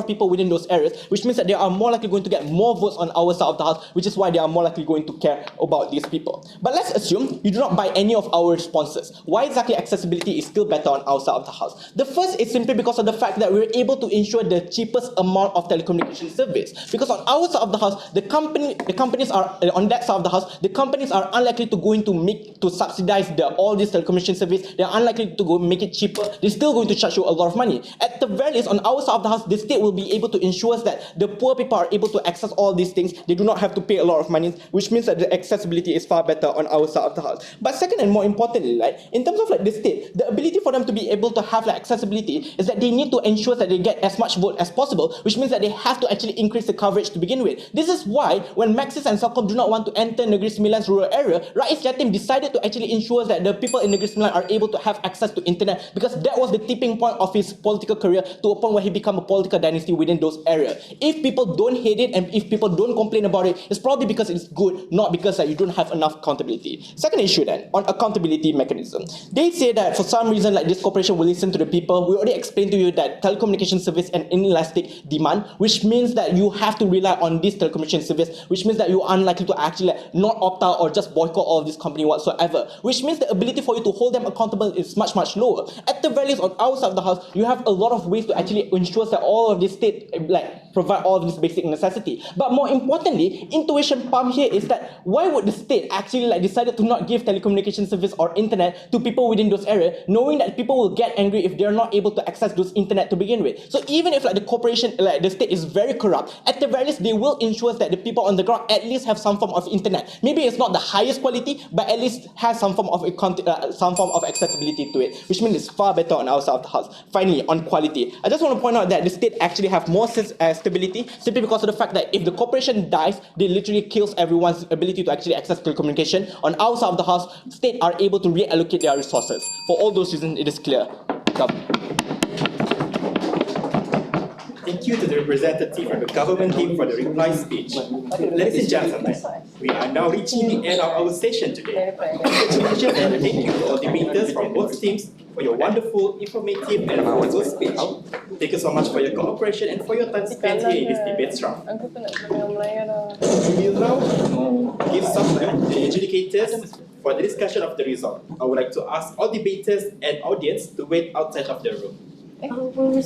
people within those areas, which means that they are more likely going to get more votes on our side of the house, which is why they are more likely going to care about these people. But let's assume you do not buy any of our responses. Why exactly accessibility is still better on our side of the house? The first is simply because of the fact that we're able to ensure the cheapest amount of telecommunication service. Because on our side of the house, the companies are on that side of the house, the companies are unlikely to subsidize all this telecommunication service. They're unlikely to go make it cheaper. They're still going to charge you a lot of money. At the very least, on our side of the house, the state will be able to ensure that the poor people are able to access all these things. They do not have to pay a lot of money, which means that the accessibility is far better on our side of the house. But second and more importantly, in terms of the state, the ability for them to be able to have accessibility is that they need to ensure that they get as much vote as possible, which means that they have to actually increase the coverage to begin with. This is why when Maxis and Celcom do not want to enter Negeri Sembilan's rural area, Rais Jatim decided to actually ensure that the people in Negeri Sembilan are able to have access to internet, because that was the tipping point of his political career, to a point where he became a political dynasty within those areas. If people don't hate it and if people don't complain about it, it's probably because it's good, not because you don't have enough accountability. Second issue then, on accountability mechanism. They say that for some reason this corporation will listen to the people. We already explained to you that telecommunication service and inelastic demand, which means that you have to rely on this telecommunication service, which means that you are unlikely to actually not opt out or just boycott all of this company whatsoever, which means the ability for you to hold them accountable is much, much lower. At the very least, on our side of the house, you have a lot of ways to actually ensure that all of this state provide all of this basic necessity. But more importantly, intuition pump here is that why would the state actually decided to not give telecommunication service or internet to people within those areas, knowing that people will get angry if they're not able to access those internet to begin with? So even if the corporation, the state is very corrupt, at the very least they will ensure that the people on the ground at least have some form of internet. Maybe it's not the highest quality, but at least has some form of accessibility to it, which means it's far better on our side of the house. Finally, on quality, I just want to point out that the state actually have more sense as stability simply because of the fact that if the corporation dies, they literally kills everyone's ability to actually access telecommunication. On our side of the house, state are able to reallocate their resources. For all those reasons, it is clear. Thank you to the representative from the government team for the reply speech. Ladies and gentlemen, we are now reaching the end of our session today. Congratulations and thank you to all debaters from both teams for your wonderful, informative and fruitful speech. Thank you so much for your cooperation and for your time spent here in this debate round. We will now give some time to the adjudicators for the discussion of the result. I would like to ask all debaters and audience to wait outside of the room. Will we